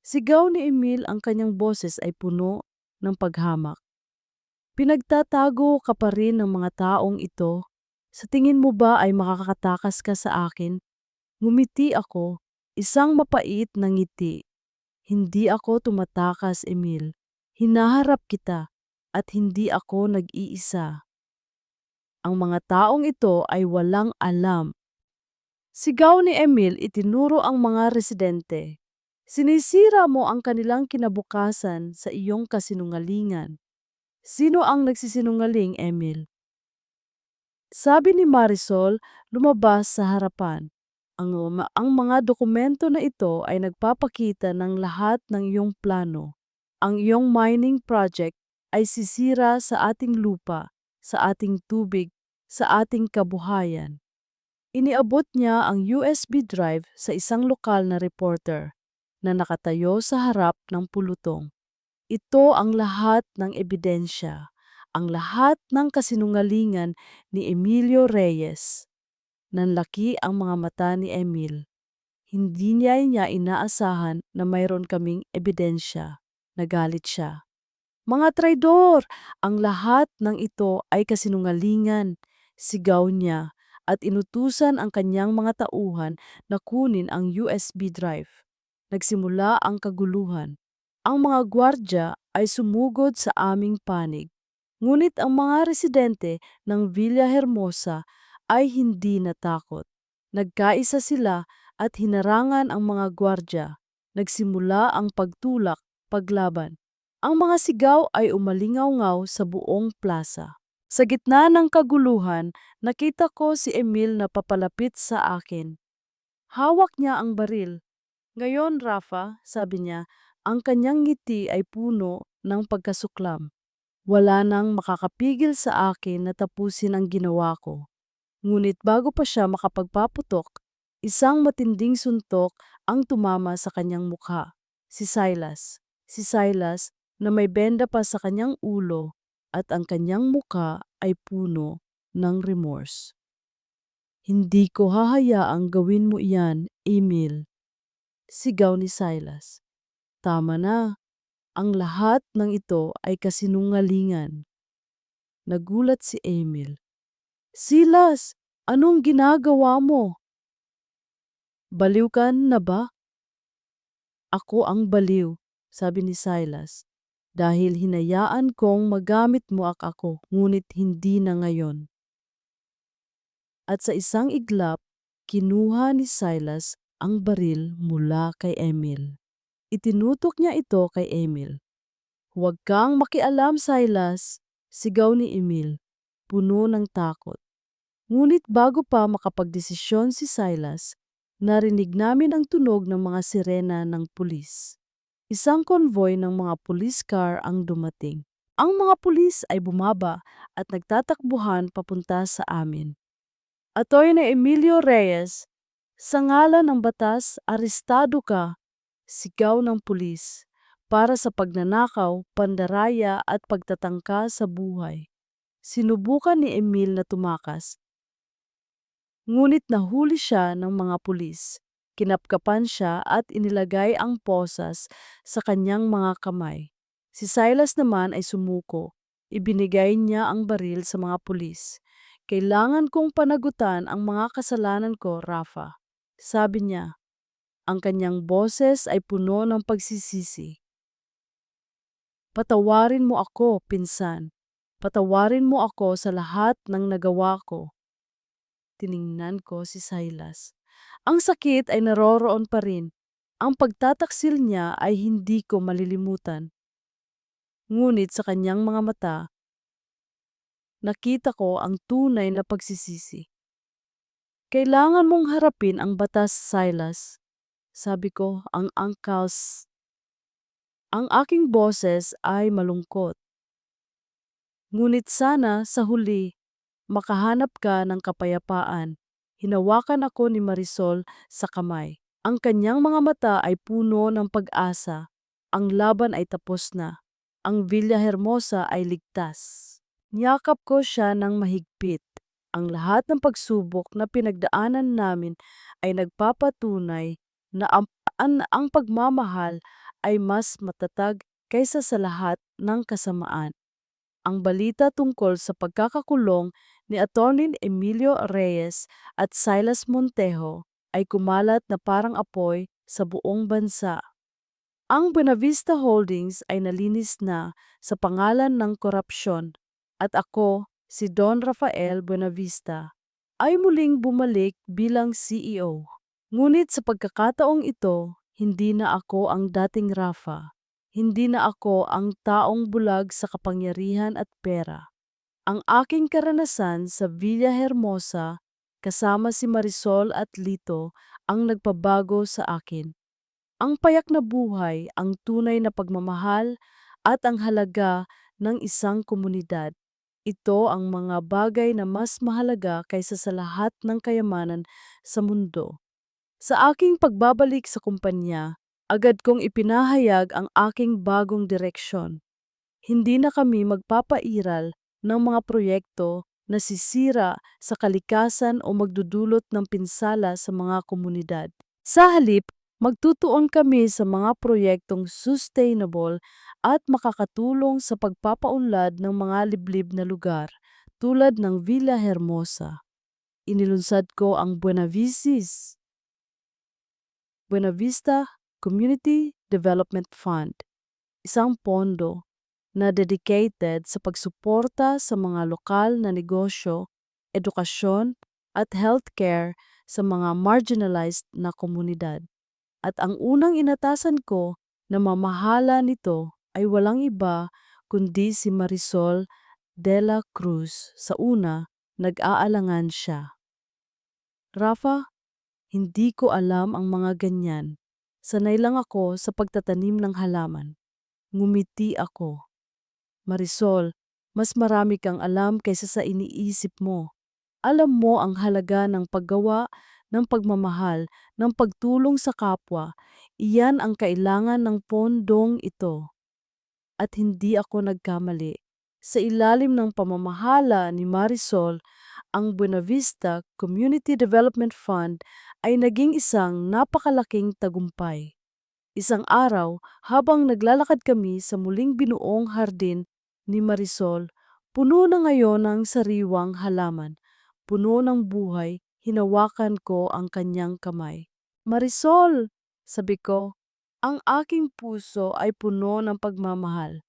Sigaw ni Emil, ang kanyang boses ay puno ng paghamak. "Pinagtatago ka pa rin ng mga taong ito? Sa tingin mo ba ay makakatakas ka sa akin?" Ngumiti ako, isang mapait na ngiti. "Hindi ako tumatakas, Emil. Hinaharap kita at hindi ako nag-iisa." Ang mga taong ito ay walang alam. Sigaw ni Emil, itinuro ang mga residente. "Sinisira mo ang kanilang kinabukasan sa iyong kasinungalingan." "Sino ang nagsisinungaling, Emil?" Sabi ni Marisol, lumabas sa harapan. Ang mga dokumento na ito ay nagpapakita ng lahat ng iyong plano. Ang iyong mining project ay sisira sa ating lupa, sa ating tubig, sa ating kabuhayan. Iniabot niya ang USB drive sa isang lokal na reporter na nakatayo sa harap ng pulutong. Ito ang lahat ng ebidensya, ang lahat ng kasinungalingan ni Emilio Reyes. Nanlaki ang mga mata ni Emil. Hindi niya inaasahan na mayroon kaming ebidensya. Nagalit siya. "Mga traidor! Ang lahat ng ito ay kasinungalingan!" Sigaw niya at inutusan ang kanyang mga tauhan na kunin ang USB drive. Nagsimula ang kaguluhan. Ang mga gwardya ay sumugod sa aming panig. Ngunit ang mga residente ng Villa Hermosa ay hindi natakot. Nagkaisa sila at hinarangan ang mga gwardya. Nagsimula ang pagtulak, paglaban. Ang mga sigaw ay umalingaw-ngaw sa buong plaza. Sa gitna ng kaguluhan, nakita ko si Emil na papalapit sa akin. Hawak niya ang baril. "Ngayon, Rafa," sabi niya, ang kanyang ngiti ay puno ng pagkasuklam. Wala nang makakapigil sa akin na tapusin ang ginawa ko. Ngunit bago pa siya makapagpaputok, isang matinding suntok ang tumama sa kanyang mukha. Si Silas. Si Silas na may benda pa sa kanyang ulo at ang kanyang mukha ay puno ng remorse. "Hindi ko hahayaang gawin mo iyan, Emil." Sigaw ni Silas. "Tama na, ang lahat ng ito ay kasinungalingan." Nagulat si Emil. "Silas, Anong ginagawa mo? Baliw ka na ba? Ako ang baliw, sabi ni Silas, dahil hinayaan kong magamit mo ako, ngunit hindi na ngayon. At sa isang iglap, kinuha ni Silas ang baril mula kay Emil. Itinutok niya ito kay Emil. Huwag kang makialam, Silas, sigaw ni Emil, puno ng takot. Ngunit bago pa makapagdesisyon si Silas, narinig namin ang tunog ng mga sirena ng pulis. Isang konvoy ng mga police car ang dumating. Ang mga pulis ay bumaba at nagtatakbuhan papunta sa amin. Attorney Emilio Reyes, sa ngalan ng batas, arestado ka, sigaw ng pulis, para sa pagnanakaw, pandaraya at pagtatangka sa buhay. Sinubukan ni Emil na tumakas, ngunit nahuli siya ng mga pulis. Kinapkapan siya at inilagay ang posas sa kanyang mga kamay. Si Silas naman ay sumuko. Ibinigay niya ang baril sa mga pulis. Kailangan kong panagutan ang mga kasalanan ko, Rafa. Sabi niya, ang kanyang boses ay puno ng pagsisisi. Patawarin mo ako, pinsan. Patawarin mo ako sa lahat ng nagawa ko. Tiningnan ko si Silas. Ang sakit ay naroroon pa rin. Ang pagtataksil niya ay hindi ko malilimutan. Ngunit sa kanyang mga mata, nakita ko ang tunay na pagsisisi. Kailangan mong harapin ang batas, Silas. Sabi ko, ang angkas. Ang aking boses ay malungkot. Ngunit sana sa huli, makahanap ka ng kapayapaan. Hinawakan ako ni Marisol sa kamay. Ang kanyang mga mata ay puno ng pag-asa. Ang laban ay tapos na. Ang Villahermosa ay ligtas. Niyakap ko siya ng mahigpit. Ang lahat ng pagsubok na pinagdaanan namin ay nagpapatunay na ang pagmamahal ay mas matatag kaysa sa lahat ng kasamaan. Ang balita tungkol sa pagkakakulong ni Atty. Emilio Reyes at Silas Montejo ay kumalat na parang apoy sa buong bansa. Ang Buenavista Holdings ay nalinis na sa pangalan ng korupsyon at ako, si Don Rafael Buenavista, ay muling bumalik bilang CEO. Ngunit sa pagkakataong ito, hindi na ako ang dating Rafa. Hindi na ako ang taong bulag sa kapangyarihan at pera. Ang aking karanasan sa Villahermosa kasama si Marisol at Lito ang nagpabago sa akin. Ang payak na buhay, ang tunay na pagmamahal at ang halaga ng isang komunidad. Ito ang mga bagay na mas mahalaga kaysa sa lahat ng kayamanan sa mundo. Sa aking pagbabalik sa kumpanya, agad kong ipinahayag ang aking bagong direksyon. Hindi na kami magpapairal ng mga proyekto na sisira sa kalikasan o magdudulot ng pinsala sa mga komunidad. Sa halip, magtutuon kami sa mga proyektong sustainable at makakatulong sa pagpapaunlad ng mga liblib na lugar tulad ng Villahermosa. Inilunsad ko ang Buenavista Community Development Fund, isang pondo na dedicated sa pagsuporta sa mga lokal na negosyo, edukasyon at healthcare sa mga marginalized na komunidad. At ang unang inatasan ko na mamahala nito ay walang iba kundi si Marisol de la Cruz. Sa una, nag-aalangan siya. Rafa, hindi ko alam ang mga ganyan. Sanay lang ako sa pagtatanim ng halaman. Ngumiti ako. Marisol, mas marami kang alam kaysa sa iniisip mo. Alam mo ang halaga ng paggawa, ng pagmamahal, ng pagtulong sa kapwa. Iyan ang kailangan ng pondong ito. At hindi ako nagkamali. Sa ilalim ng pamamahala ni Marisol, ang Buenavista Community Development Fund ay naging isang napakalaking tagumpay. Isang araw, habang naglalakad kami sa muling binuong hardin ni Marisol, puno na ngayon ng sariwang halaman. puno ng buhay, hinawakan ko ang kanyang kamay. Marisol, sabi ko, ang aking puso ay puno ng pagmamahal.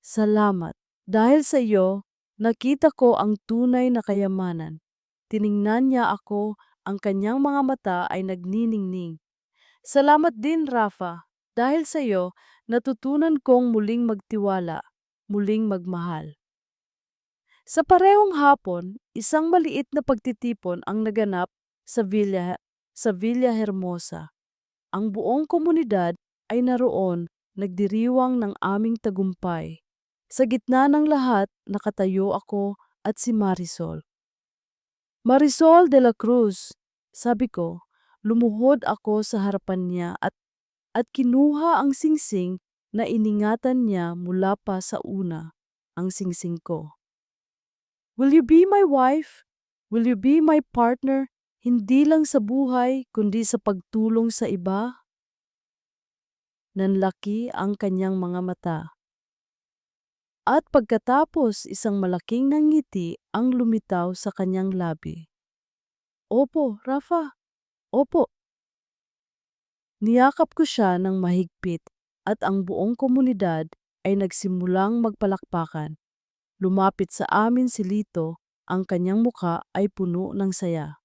Salamat. Dahil sa iyo, nakita ko ang tunay na kayamanan. Tiningnan niya ako, ang kanyang mga mata ay nagniningning. Salamat din, Rafa. Dahil sa iyo, natutunan kong muling magtiwala, muling magmahal. Sa parehong hapon, isang maliit na pagtitipon ang naganap sa Villa Hermosa. Ang buong komunidad ay naroon, nagdiriwang ng aming tagumpay. Sa gitna ng lahat, nakatayo ako at si Marisol. Marisol de la Cruz, sabi ko, lumuhod ako sa harapan niya at kinuha ang singsing na iningatan niya mula pa sa una, ang singsing ko. Will you be my wife? Will you be my partner? Hindi lang sa buhay, kundi sa pagtulong sa iba? Nanlaki ang kanyang mga mata. At pagkatapos isang malaking nangiti ang lumitaw sa kanyang labi. Opo, Rafa. Opo. Niyakap ko siya ng mahigpit at ang buong komunidad ay nagsimulang magpalakpakan. Lumapit sa amin si Lito, ang kanyang muka ay puno ng saya.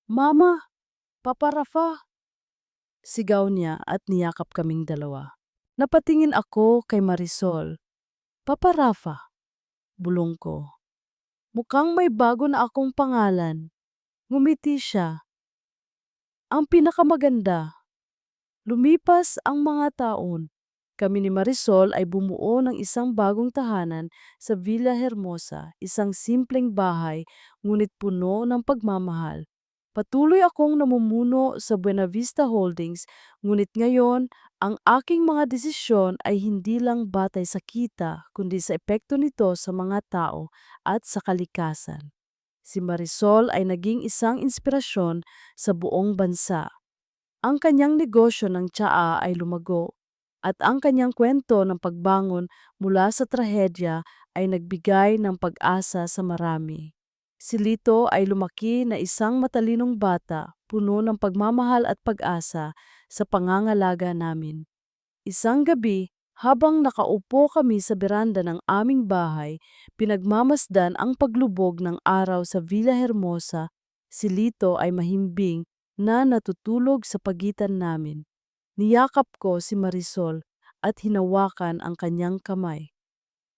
Mama, Papa Rafa, sigaw niya at niyakap kaming dalawa. Napatingin ako kay Marisol. Papa Rafa, bulong ko. Mukhang may bago na akong pangalan. Ngumiti siya. Ang pinakamaganda. Lumipas ang mga taon. Kami ni Marisol ay bumuo ng isang bagong tahanan sa Villa Hermosa, isang simpleng bahay ngunit puno ng pagmamahal. Patuloy akong namumuno sa Buenavista Holdings, ngunit ngayon ang aking mga desisyon ay hindi lang batay sa kita kundi sa epekto nito sa mga tao at sa kalikasan. Si Marisol ay naging isang inspirasyon sa buong bansa. Ang kanyang negosyo ng tsaa ay lumago at ang kanyang kwento ng pagbangon mula sa trahedya ay nagbigay ng pag-asa sa marami. Si Lito ay lumaki na isang matalinong bata, puno ng pagmamahal at pag-asa sa pangangalaga namin. Isang gabi, habang nakaupo kami sa beranda ng aming bahay, pinagmamasdan ang paglubog ng araw sa Villa Hermosa, si Lito ay mahimbing na natutulog sa pagitan namin. Niyakap ko si Marisol at hinawakan ang kanyang kamay.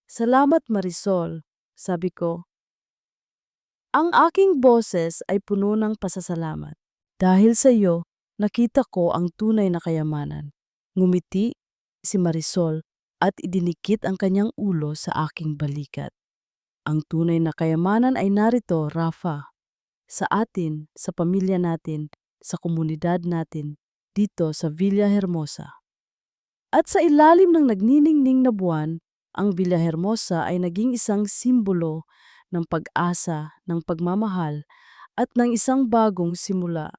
Salamat Marisol, sabi ko. Ang aking boses ay puno ng pasasalamat. Dahil sa iyo, nakita ko ang tunay na kayamanan. Ngumiti si Marisol at idinikit ang kanyang ulo sa aking balikat. Ang tunay na kayamanan ay narito, Rafa. Sa atin, sa pamilya natin, sa komunidad natin, dito sa Villa Hermosa. At sa ilalim ng nagniningning na buwan, ang Villa Hermosa ay naging isang simbolo ng pag-asa, ng pagmamahal, at ng isang bagong simula.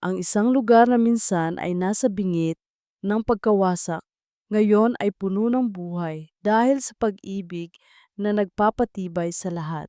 Ang isang lugar na minsan ay nasa bingit ng pagkawasak, ngayon ay puno ng buhay dahil sa pag-ibig na nagpapatibay sa lahat.